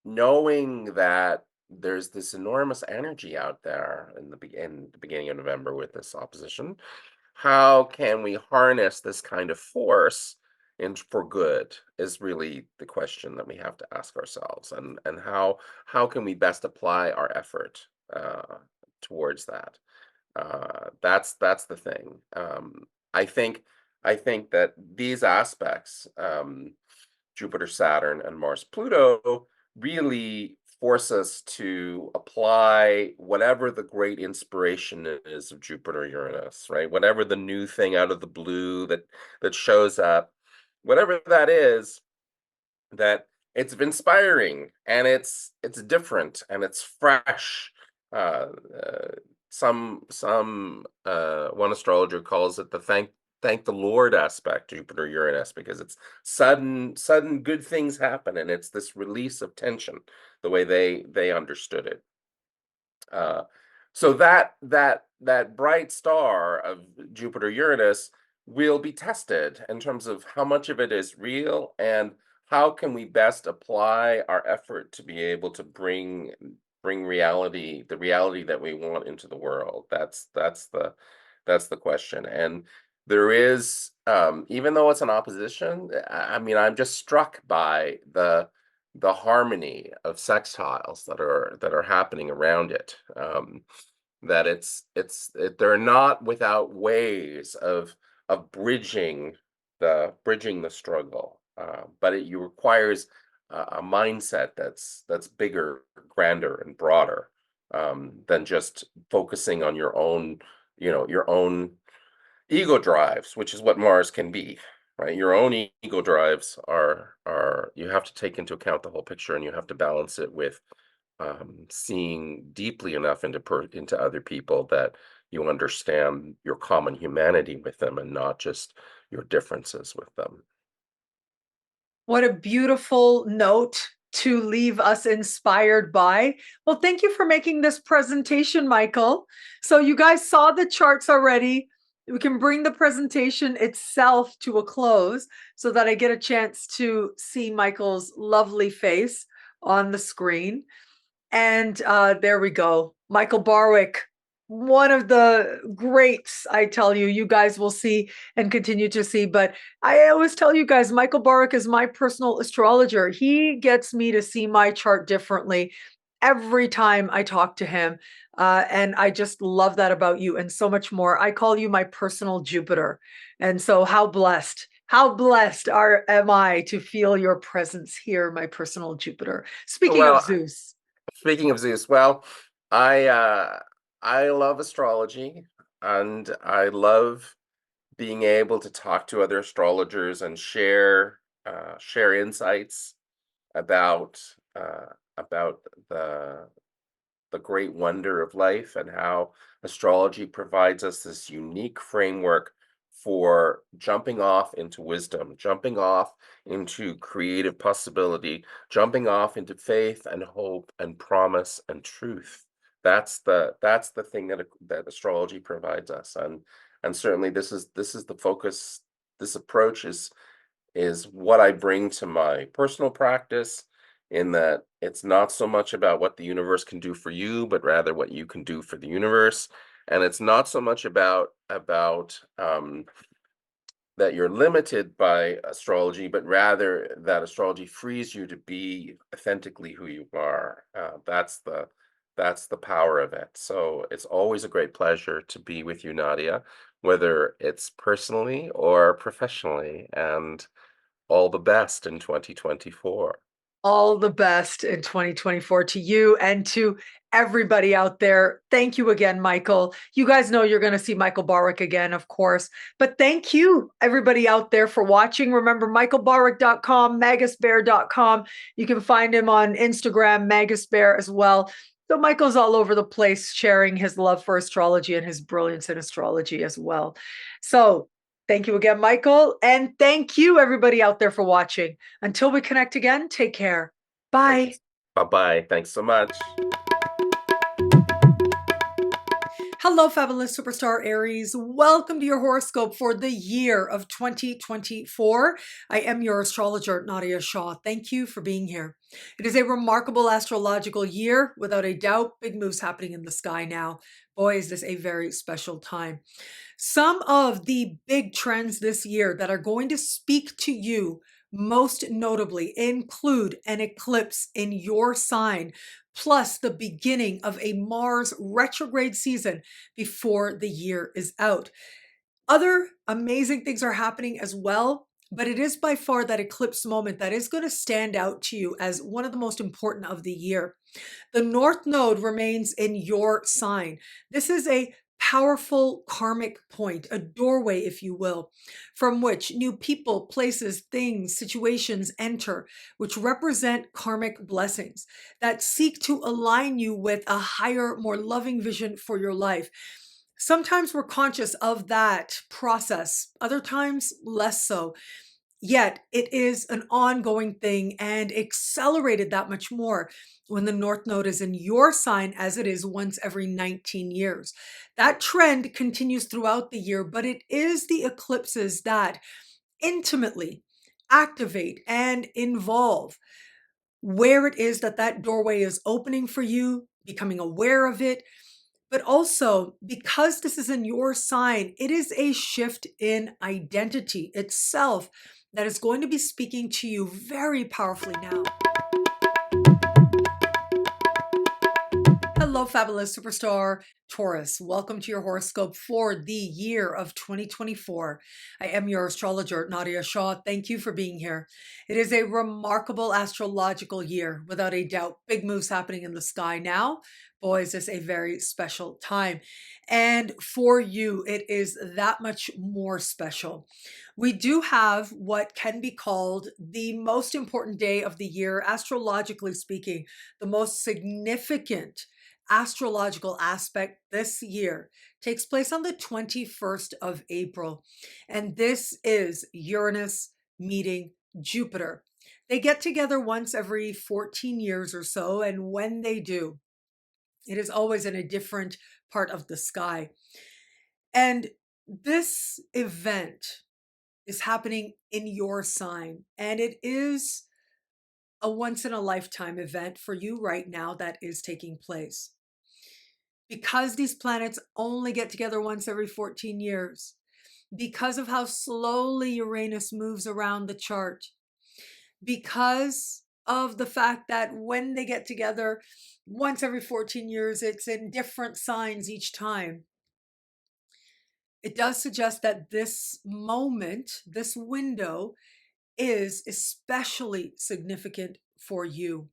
knowing that there's this enormous energy out there in the beginning of November with this opposition. How can we harness this kind of force and for good is really the question that we have to ask ourselves, and how can we best apply our effort towards that. That's the thing. I think that these aspects, Jupiter, Saturn, and Mars, Pluto, really force us to apply whatever the great inspiration is of Jupiter, Uranus, right? Whatever the new thing out of the blue that shows up, whatever that is, that it's inspiring and it's different and it's fresh. Uh, uh, one astrologer calls it the thank the Lord aspect, Jupiter Uranus, because it's sudden good things happen, and it's this release of tension, the way they understood it. Uh, so that bright star of Jupiter Uranus will be tested in terms of how much of it is real, and how can we best apply our effort to be able to bring reality, the reality that we want, into the world. That's the question. And there is, even though it's an opposition, I mean, I'm just struck by the harmony of sextiles that are happening around it. That they're not without ways of bridging the struggle, but it requires a mindset that's bigger, grander, and broader, than just focusing on your own ego drives, which is what Mars can be, right? Your own ego drives are you have to take into account the whole picture, and you have to balance it with, seeing deeply enough into other people that you understand your common humanity with them, and not just your differences with them.
What a beautiful note to leave us inspired by. Well, thank you for making this presentation, Michael. So you guys saw the charts already. We can bring the presentation itself to a close so that I get a chance to see Michael's lovely face on the screen. And there we go. Michael Barwick, one of the greats, I tell you, you guys will see and continue to see. But I always tell you guys, Michael Barwick is my personal astrologer. He gets me to see my chart differently every time I talk to him. And I just love that about you, and so much more. I call you my personal Jupiter. And so how blessed am I to feel your presence here, my personal Jupiter. Speaking of
Well,
Zeus.
speaking of Zeus, well, I love astrology, and I love being able to talk to other astrologers and share insights about about the great wonder of life, and how astrology provides us this unique framework for jumping off into wisdom, jumping off into creative possibility, jumping off into faith and hope and promise and truth. That's the thing that astrology provides us, and certainly this is the focus. This approach is what I bring to my personal practice, in that it's not so much about what the universe can do for you, but rather what you can do for the universe. And it's not so much about that you're limited by astrology, but rather that astrology frees you to be authentically who you are. That's the power of it. So it's always a great pleasure to be with you, Nadia, whether it's personally or professionally, and all the best in 2024.
All the best in 2024 to you and to everybody out there. Thank you again, Michael. You guys know you're going to see Michael Barwick again, of course. But thank you, everybody out there, for watching. Remember, michaelbarwick.com, magusbear.com. You can find him on Instagram, magusbear, as well. So Michael's all over the place sharing his love for astrology and his brilliance in astrology as well. So thank you again, Michael. And thank you, everybody out there, for watching. Until we connect again, take care. Bye.
Bye bye. Thanks so much.
Hello, fabulous superstar Aries. Welcome to your horoscope for the year of 2024. I am your astrologer, Nadiya Shah. Thank you for being here. It is a remarkable astrological year, without a doubt. Big moves happening in the sky now. Boy, is this a very special time. Some of the big trends this year that are going to speak to you most notably include an eclipse in your sign, plus the beginning of a Mars retrograde season before the year is out. Other amazing things are happening as well, but it is by far that eclipse moment that is going to stand out to you as one of the most important of the year. The North Node remains in your sign. This is a powerful karmic point, a doorway, if you will, from which new people, places, things, situations enter, which represent karmic blessings that seek to align you with a higher, more loving vision for your life. Sometimes we're conscious of that process, other times less so. Yet it is an ongoing thing and accelerated that much more when the North Node is in your sign, as it is once every 19 years. That trend continues throughout the year, but it is the eclipses that intimately activate and involve where it is that that doorway is opening for you, becoming aware of it. But also, because this is in your sign, it is a shift in identity itself that is going to be speaking to you very powerfully now. Hello, fabulous superstar Taurus. Welcome to your horoscope for the year of 2024. I am your astrologer, Nadiya Shah. Thank you for being here. It is a remarkable astrological year, without a doubt. Big moves happening in the sky now. Boy, is this a very special time. And for you, it is that much more special. We do have what can be called the most important day of the year, astrologically speaking, the most significant astrological aspect this year takes place on the 21st of April. And this is Uranus meeting Jupiter. They get together once every 14 years or so. And when they do, it is always in a different part of the sky. And this event is happening in your sign. And it is a once in a lifetime event for you right now that is taking place. Because these planets only get together once every 14 years, because of how slowly Uranus moves around the chart, because of the fact that when they get together once every 14 years, it's in different signs each time. It does suggest that this moment, this window, is especially significant for you.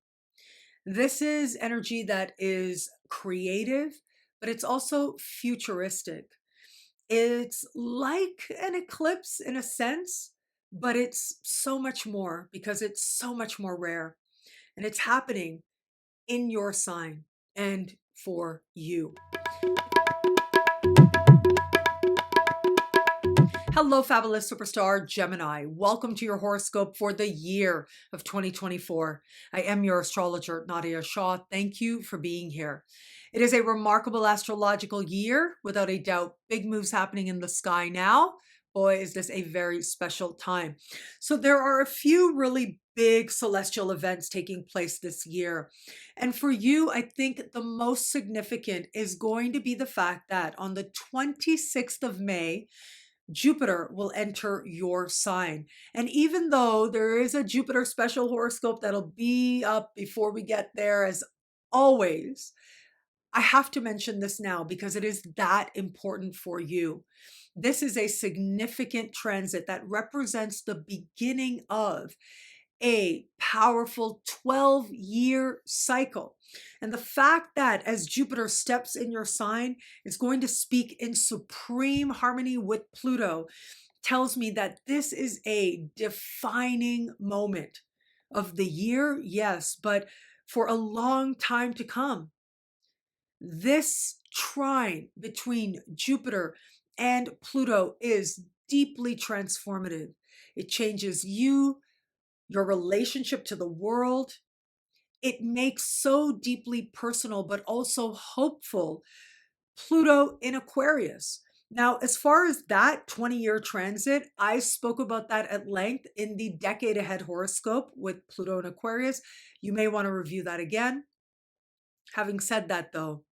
This is energy that is creative, but it's also futuristic. It's like an eclipse in a sense, but it's so much more because it's so much more rare. And it's happening in your sign and for you. Hello, fabulous superstar Gemini. Welcome to your horoscope for the year of 2024. I am your astrologer, Nadiya Shah. Thank you for being here. It is a remarkable astrological year, without a doubt. Big moves happening in the sky now. Boy, is this a very special time. So there are a few really big celestial events taking place this year. And for you, I think the most significant is going to be the fact that on the 26th of May, Jupiter will enter your sign. And even though there is a Jupiter special horoscope that'll be up before we get there, as always, I have to mention this now because it is that important for you. This is a significant transit that represents the beginning of a powerful 12-year cycle. And the fact that as Jupiter steps in your sign, it's going to speak in supreme harmony with Pluto tells me that this is a defining moment of the year, yes, but for a long time to come. This trine between Jupiter and Pluto is deeply transformative. It changes you, your relationship to the world. It makes so deeply personal, but also hopeful Pluto in Aquarius. Now, as far as that 20-year transit, I spoke about that at length in the decade ahead horoscope with Pluto in Aquarius. You may want to review that again. Having said that, though,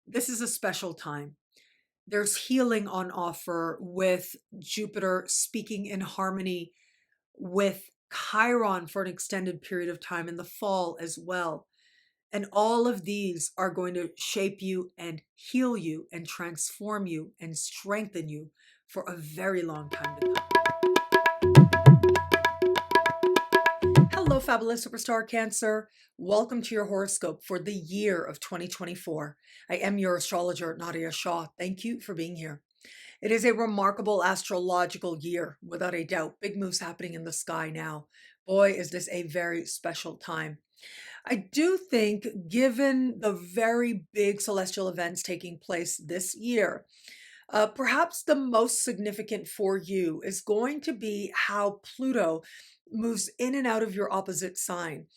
this is a special time. There's healing on offer with Jupiter speaking in harmony with Chiron for an extended period of time in the fall as well. And all of these are going to shape you and heal you and transform you and strengthen you for a very long time to come. Hello, fabulous superstar Cancer. Welcome to your horoscope for the year of 2024. I am your astrologer, Nadiya Shah. Thank you for being here. It is a remarkable astrological year, without a doubt. Big moves happening in the sky now. Boy, is this a very special time. I do think, given the very big celestial events taking place this year, perhaps the most significant for you is going to be how Pluto moves in and out of your opposite sign.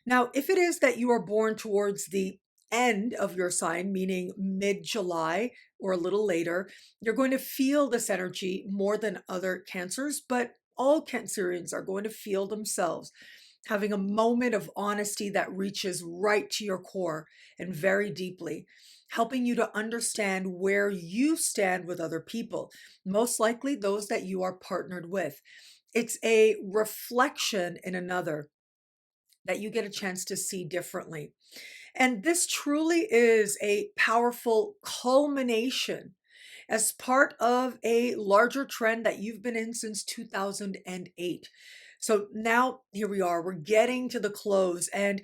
Now, if it is that you are born towards the end of your sign, meaning mid-July or a little later, you're going to feel this energy more than other Cancers, but all Cancerians are going to feel themselves having a moment of honesty that reaches right to your core and very deeply, helping you to understand where you stand with other people, most likely those that you are partnered with. It's a reflection in another that you get a chance to see differently. And this truly is a powerful culmination as part of a larger trend that you've been in since 2008. So now here we are, we're getting to the close. And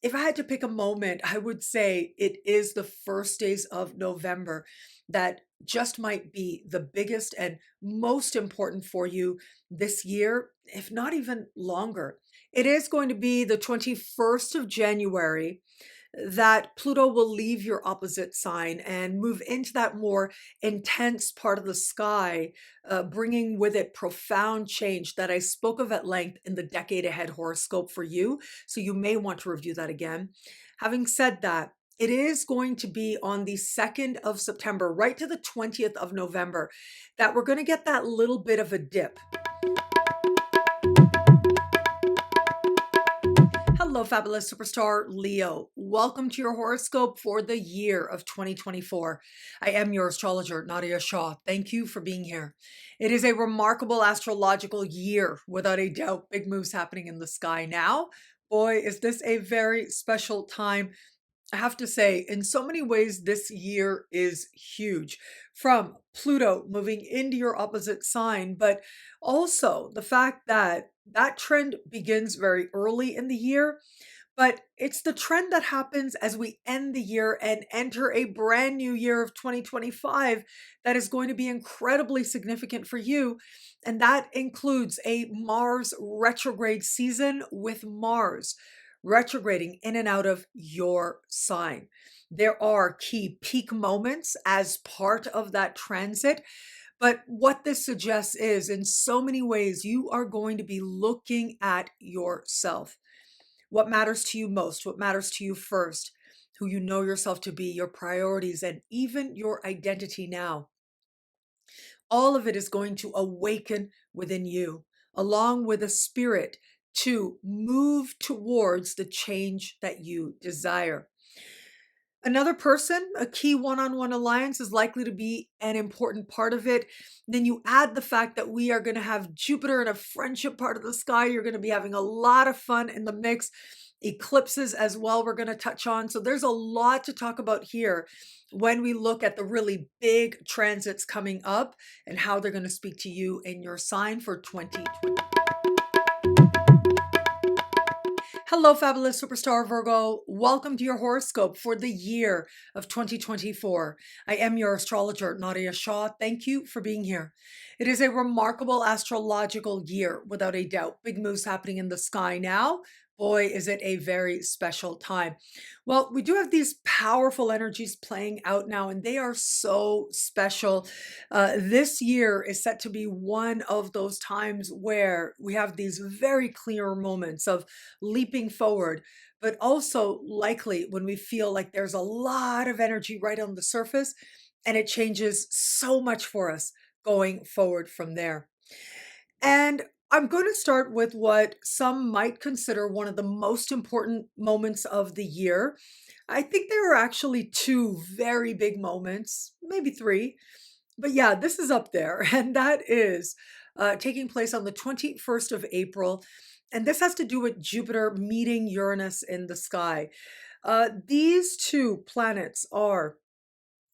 if I had to pick a moment, I would say it is the first days of November that just might be the biggest and most important for you this year, if not even longer. It is going to be the 21st of January that Pluto will leave your opposite sign and move into that more intense part of the sky, bringing with it profound change that I spoke of at length in the decade ahead horoscope for you. So you may want to review that again. Having said that, it is going to be on the 2nd of September, right to the 20th of November, that we're going to get that little bit of a dip. Hello, fabulous superstar Leo. Welcome to your horoscope for the year of 2024. I am your astrologer, Nadiya Shah. Thank you for being here. It is a remarkable astrological year, without a doubt. Big moves happening in the sky now. Boy, is this a very special time. I have to say, in so many ways, this year is huge. From Pluto moving into your opposite sign, but also the fact that that trend begins very early in the year, but it's the trend that happens as we end the year and enter a brand new year of 2025 that is going to be incredibly significant for you. And that includes a Mars retrograde season with Mars retrograding in and out of your sign. There are key peak moments as part of that transit. But what this suggests is, in so many ways, you are going to be looking at yourself. What matters to you most? What matters to you first? Who you know yourself to be, your priorities, and even your identity now. All of it is going to awaken within you, along with a spirit to move towards the change that you desire. Another person, a key one-on-one alliance is likely to be an important part of it. Then you add the fact that we are going to have Jupiter in a friendship part of the sky. You're going to be having a lot of fun in the mix. Eclipses as well, we're going to touch on. So there's a lot to talk about here when we look at the really big transits coming up and how they're going to speak to you in your sign for 2020. Hello, fabulous superstar Virgo. Welcome to your horoscope for the year of 2024. I am your astrologer, Nadiya Shah. Thank you for being here. It is a remarkable astrological year, without a doubt. Big moves happening in the sky now. Boy, is it a very special time. Well, we do have these powerful energies playing out now, and they are so special. This year is set to be one of those times where we have these very clear moments of leaping forward, but also likely when we feel like there's a lot of energy right on the surface, and it changes so much for us going forward from there. And I'm going to start with what some might consider one of the most important moments of the year. I think there are actually two very big moments, maybe three, but yeah, this is up there. And that is taking place on the 21st of April. And this has to do with Jupiter meeting Uranus in the sky. These two planets are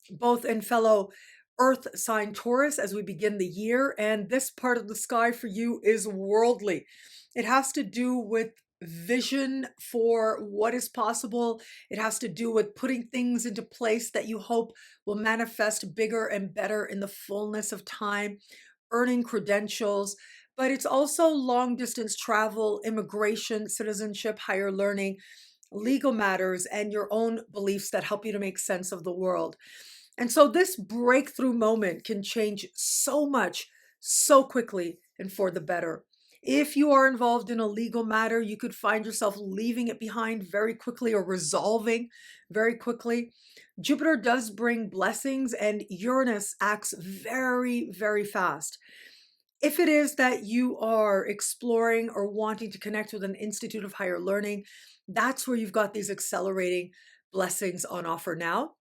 both in fellow Earth sign Taurus as we begin the year. And this part of the sky for you is worldly. It has to do with vision for what is possible. It has to do with putting things into place that you hope will manifest bigger and better in the fullness of time, earning credentials. But it's also long distance travel, immigration, citizenship, higher learning, legal matters, and your own beliefs that help you to make sense of the world. And so this breakthrough moment can change so much so quickly and for the better. If you are involved in a legal matter, you could find yourself leaving it behind very quickly or resolving very quickly. Jupiter does bring blessings, and Uranus acts very, very fast. If it is that you are exploring or wanting to connect with an institute of higher learning, that's where you've got these accelerating blessings on offer now.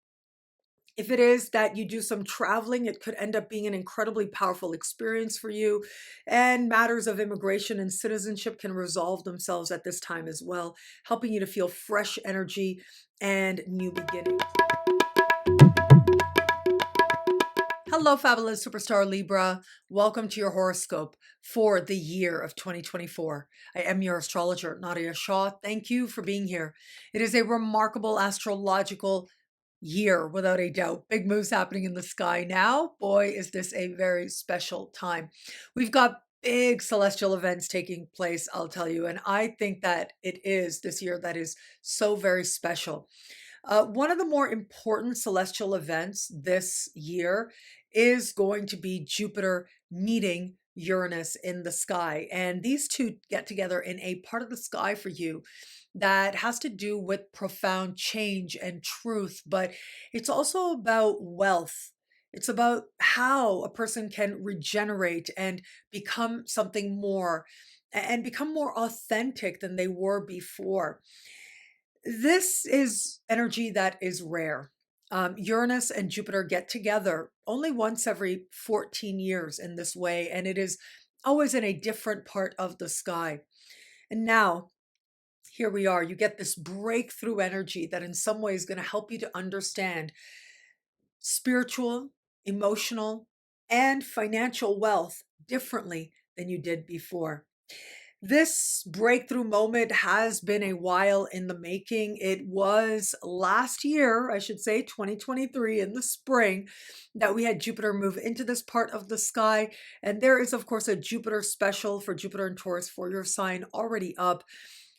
If it is that you do some traveling, it could end up being an incredibly powerful experience for you. And matters of immigration and citizenship can resolve themselves at this time as well, helping you to feel fresh energy and new beginnings. Hello, fabulous superstar Libra. Welcome to your horoscope for the year of 2024. I am your astrologer, Nadiya Shah. Thank you for being here. It is a remarkable astrological year, without a doubt. Big moves happening in the sky now. Boy, is this a very special time. We've got big celestial events taking place, I'll tell you. And I think that it is this year that is so very special. One of the more important celestial events this year is going to be Jupiter meeting Uranus in the sky. And these two get together in a part of the sky for you that has to do with profound change and truth, but it's also about wealth. It's about how a person can regenerate and become something more and become more authentic than they were before. This is energy that is rare. Uranus and Jupiter get together only once every 14 years in this way, and it is always in a different part of the sky. And now, here we are. You get this breakthrough energy that, in some way, is going to help you to understand spiritual, emotional, and financial wealth differently than you did before. This breakthrough moment has been a while in the making. It was last year, I should say, 2023, in the spring, that we had Jupiter move into this part of the sky. And there is, of course, a Jupiter special for Jupiter and Taurus for your sign already up.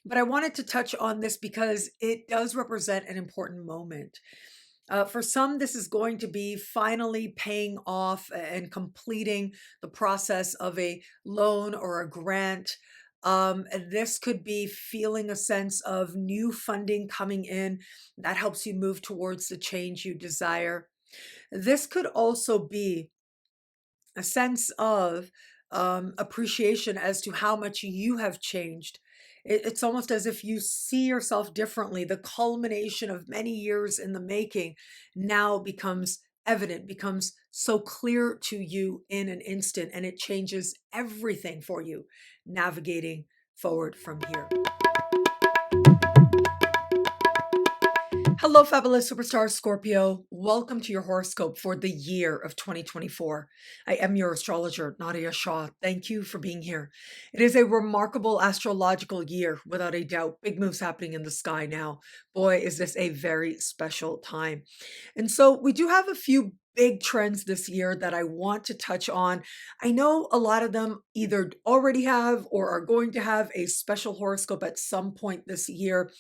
But I wanted to touch on this because it does represent an important moment. For some, this is going to be finally paying off and completing the process of a loan or a grant. This could be feeling a sense of new funding coming in that helps you move towards the change you desire. This could also be a sense of appreciation as to how much you have changed. It's almost as if you see yourself differently. The culmination of many years in the making now becomes evident, becomes so clear to you in an instant, and it changes everything for you navigating forward from here. Hello, fabulous superstar Scorpio. Welcome to your horoscope for the year of 2024. I am your astrologer, Nadiya Shah. Thank you for being here. It is a remarkable astrological year, without a doubt. Big moves happening in the sky now. Boy, is this a very special time. And so we do have a few big trends this year that I want to touch on. I know a lot of them either already have or are going to have a special horoscope at some point this year.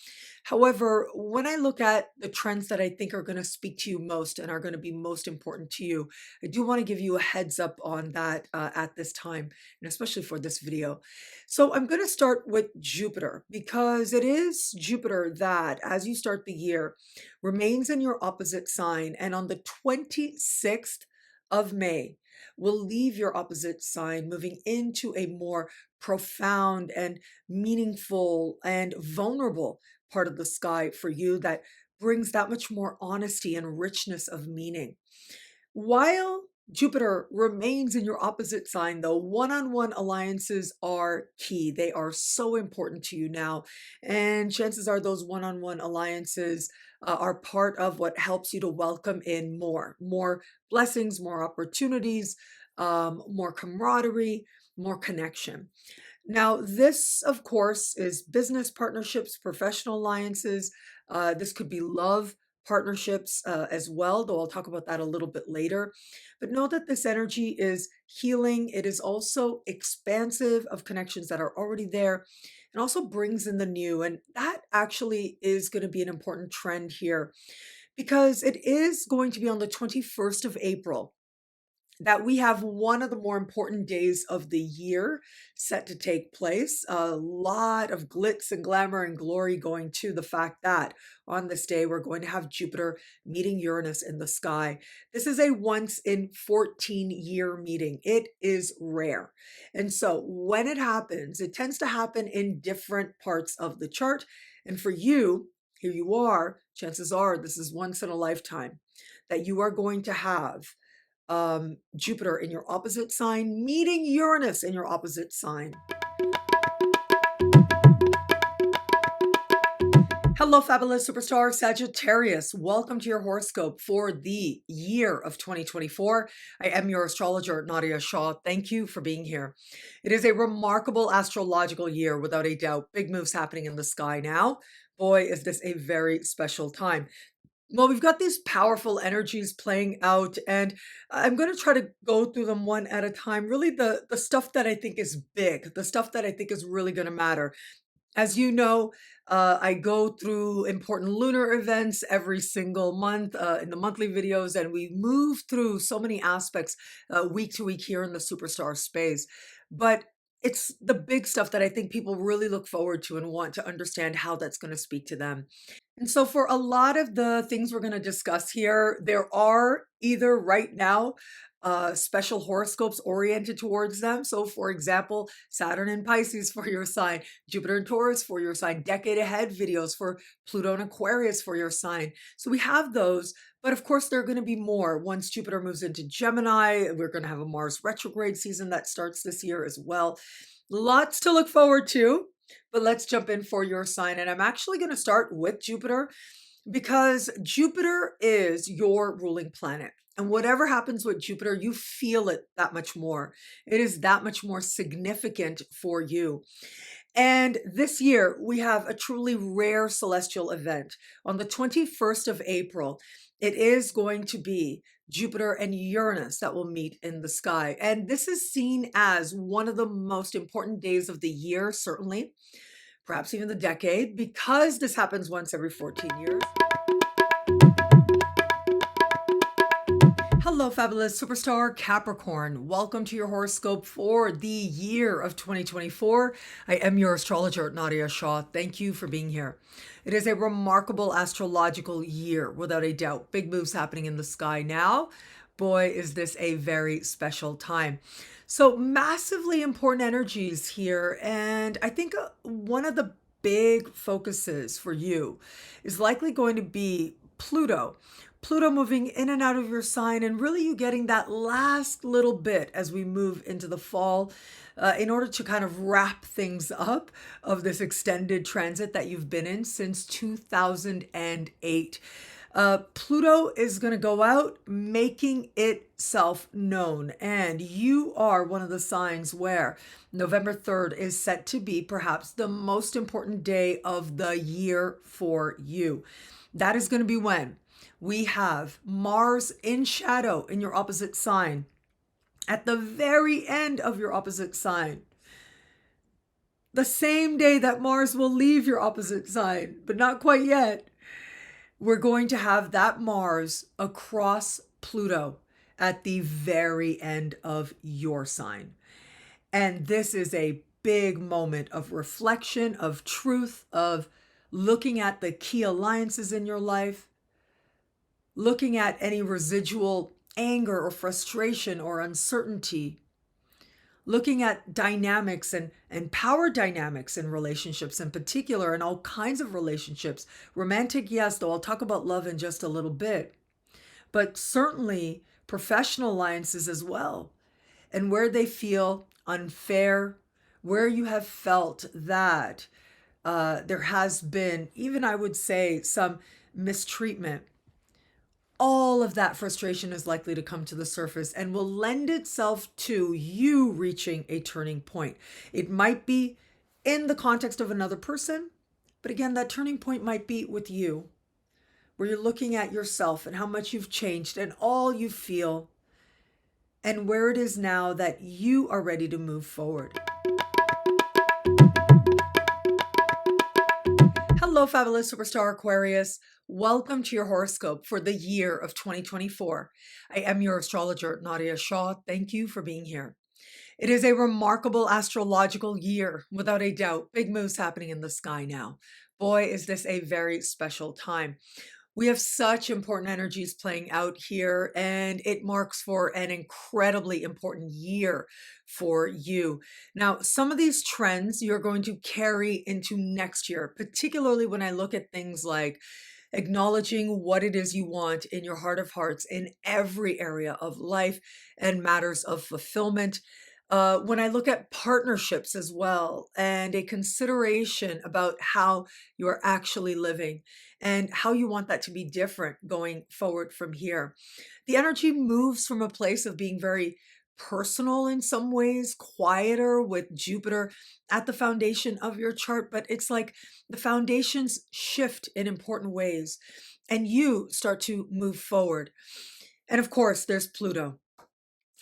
However, when I look at the trends that I think are going to speak to you most and are going to be most important to you, I do want to give you a heads up on that at this time, and especially for this video. So I'm going to start with Jupiter because it is Jupiter that, as you start the year, remains in your opposite sign. And on the 26th of May, will leave your opposite sign, moving into a more profound and meaningful and vulnerable part of the sky for you that brings that much more honesty and richness of meaning. While Jupiter remains in your opposite sign, though, one on one alliances are key. They are so important to you now. And chances are those one on one alliances are part of what helps you to welcome in more blessings, more opportunities, more camaraderie, more connection. Now, this, of course, is business partnerships, professional alliances. This could be love partnerships as well, though I'll talk about that a little bit later. But know that this energy is healing. It is also expansive of connections that are already there and also brings in the new. And that actually is going to be an important trend here because it is going to be on the 21st of April that we have one of the more important days of the year set to take place. A lot of glitz and glamour and glory going to the fact that on this day we're going to have Jupiter meeting Uranus in the sky. This is a once in 14-year meeting. It is rare. And so when it happens, it tends to happen in different parts of the chart. And for you, here you are, chances are this is once in a lifetime that you are going to have Jupiter in your opposite sign, meeting Uranus in your opposite sign. Hello, fabulous superstar Sagittarius. Welcome to your horoscope for the year of 2024. I am your astrologer, Nadiya Shah. Thank you for being here. It is a remarkable astrological year, without a doubt. Big moves happening in the sky now. Boy, is this a very special time. Well, we've got these powerful energies playing out, and I'm going to try to go through them one at a time. Really, the stuff that I think is big, the stuff that I think is really going to matter. As you know, I go through important lunar events every single month in the monthly videos, and we move through so many aspects week to week here in the superstar space. But it's the big stuff that I think people really look forward to and want to understand how that's going to speak to them. And so, for a lot of the things we're going to discuss here, there are either right now special horoscopes oriented towards them. So, for example, Saturn in Pisces for your sign, Jupiter in Taurus for your sign, decade ahead videos for Pluto and Aquarius for your sign. So, we have those. But of course, there are going to be more once Jupiter moves into Gemini. We're going to have a Mars retrograde season that starts this year as well. Lots to look forward to. But let's jump in for your sign. And I'm actually going to start with Jupiter because Jupiter is your ruling planet. And whatever happens with Jupiter, you feel it that much more. It is that much more significant for you. And this year, we have a truly rare celestial event. On the 21st of April, it is going to be Jupiter and Uranus that will meet in the sky. And this is seen as one of the most important days of the year, certainly, perhaps even the decade, because this happens once every 14 years. Hello, fabulous superstar Capricorn. Welcome to your horoscope for the year of 2024. I am your astrologer, Nadiya Shah. Thank you for being here. It is a remarkable astrological year, without a doubt. Big moves happening in the sky now. Boy, is this a very special time. So, massively important energies here. And I think one of the big focuses for you is likely going to be Pluto. Pluto moving in and out of your sign, and really you getting that last little bit as we move into the fall in order to kind of wrap things up of this extended transit that you've been in since 2008. Pluto is going to go out making itself known, and you are one of the signs where November 3rd is set to be perhaps the most important day of the year for you. That is going to be when we have Mars in shadow in your opposite sign, at the very end of your opposite sign. The same day that Mars will leave your opposite sign, but not quite yet, we're going to have that Mars across Pluto at the very end of your sign. And this is a big moment of reflection, of truth, of looking at the key alliances in your life, looking at any residual anger or frustration or uncertainty, looking at dynamics and power dynamics in relationships in particular, and all kinds of relationships. Romantic, yes, though I'll talk about love in just a little bit, but certainly professional alliances as well, and where they feel unfair, where you have felt that there has been, even I would say, some mistreatment. All of that frustration is likely to come to the surface and will lend itself to you reaching a turning point. It might be in the context of another person, but again, that turning point might be with you, where you're looking at yourself and how much you've changed and all you feel, and where it is now that you are ready to move forward. Hello, fabulous superstar Aquarius. Welcome to your horoscope for the year of 2024. I am your astrologer, Nadiya Shah. Thank you for being here. It is a remarkable astrological year, without a doubt. Big moves happening in the sky now. Boy, is this a very special time. We have such important energies playing out here, and it marks for an incredibly important year for you. Now, some of these trends you're going to carry into next year, particularly when I look at things like acknowledging what it is you want in your heart of hearts in every area of life and matters of fulfillment. When I look at partnerships as well, and a consideration about how you're actually living and how you want that to be different going forward from here. The energy moves from a place of being very personal in some ways, quieter with Jupiter at the foundation of your chart, but it's like the foundations shift in important ways and you start to move forward. And of course, there's Pluto.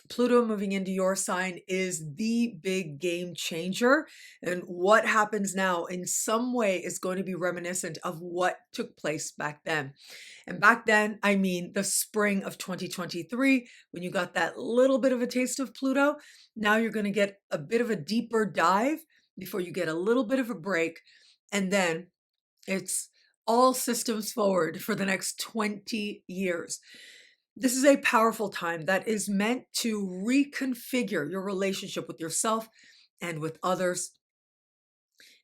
Pluto moving into your sign is the big game changer. And what happens now in some way is going to be reminiscent of what took place back then. And back then, I mean the spring of 2023, when you got that little bit of a taste of Pluto. Now you're going to get a bit of a deeper dive before you get a little bit of a break. And then it's all systems forward for the next 20 years. This is a powerful time that is meant to reconfigure your relationship with yourself and with others.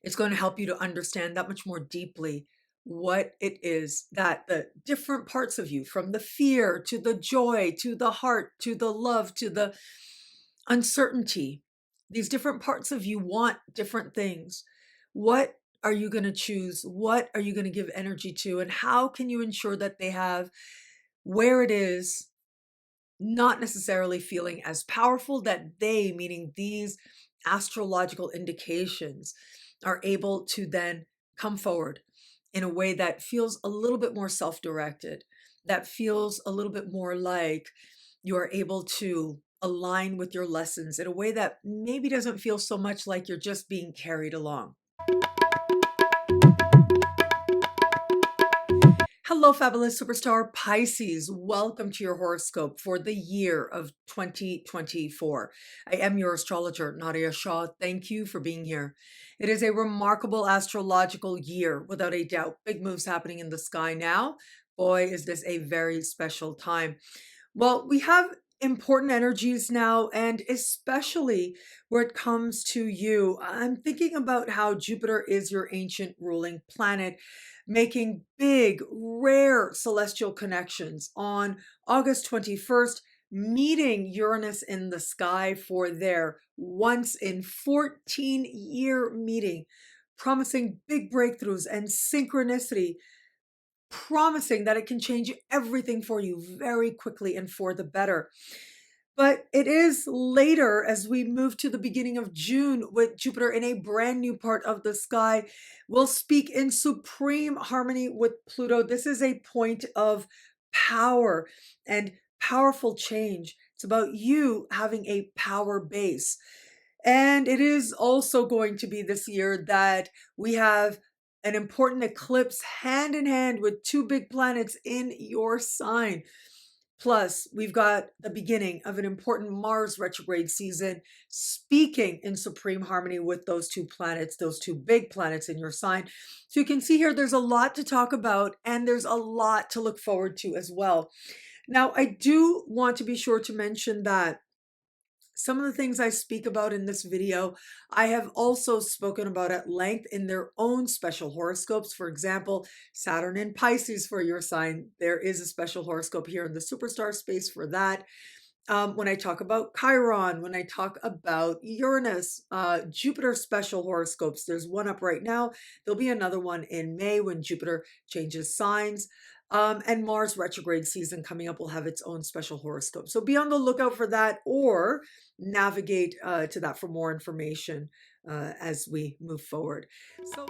It's going to help you to understand that much more deeply what it is that the different parts of you, from the fear to the joy to the heart to the love to the uncertainty, these different parts of you want different things. What are you going to choose? What are you going to give energy to? And how can you ensure that they have where it is not necessarily feeling as powerful, that they, meaning these astrological indications, are able to then come forward in a way that feels a little bit more self-directed, that feels a little bit more like you are able to align with your lessons in a way that maybe doesn't feel so much like you're just being carried along. Hello, fabulous superstar Pisces. Welcome to your horoscope for the year of 2024. I am your astrologer, Nadiya Shah. Thank you for being here. It is a remarkable astrological year, without a doubt. Big moves happening in the sky now. Boy, is this a very special time. Well, we have important energies now, and especially where it comes to you. I'm thinking about how Jupiter is your ancient ruling planet, making big, rare celestial connections on August 21st, meeting Uranus in the sky for their once in 14-year meeting, promising big breakthroughs and synchronicity, promising that it can change everything for you very quickly and for the better. But it is later, as we move to the beginning of June, with Jupiter in a brand new part of the sky, will speak in supreme harmony with Pluto. This is a point of power and powerful change. It's about you having a power base. And it is also going to be this year that we have an important eclipse hand in hand with two big planets in your sign. Plus, we've got the beginning of an important Mars retrograde season, speaking in supreme harmony with those two planets, those two big planets in your sign. So you can see here there's a lot to talk about and there's a lot to look forward to as well. Now, I do want to be sure to mention that some of the things I speak about in this video, I have also spoken about at length in their own special horoscopes. For example, Saturn in Pisces for your sign. There is a special horoscope here in the superstar space for that. When I talk about Chiron, when I talk about Uranus, Jupiter special horoscopes, there's one up right now. There'll be another one in May when Jupiter changes signs. And Mars retrograde season coming up will have its own special horoscope. So be on the lookout for that or navigate to that for more information as we move forward. So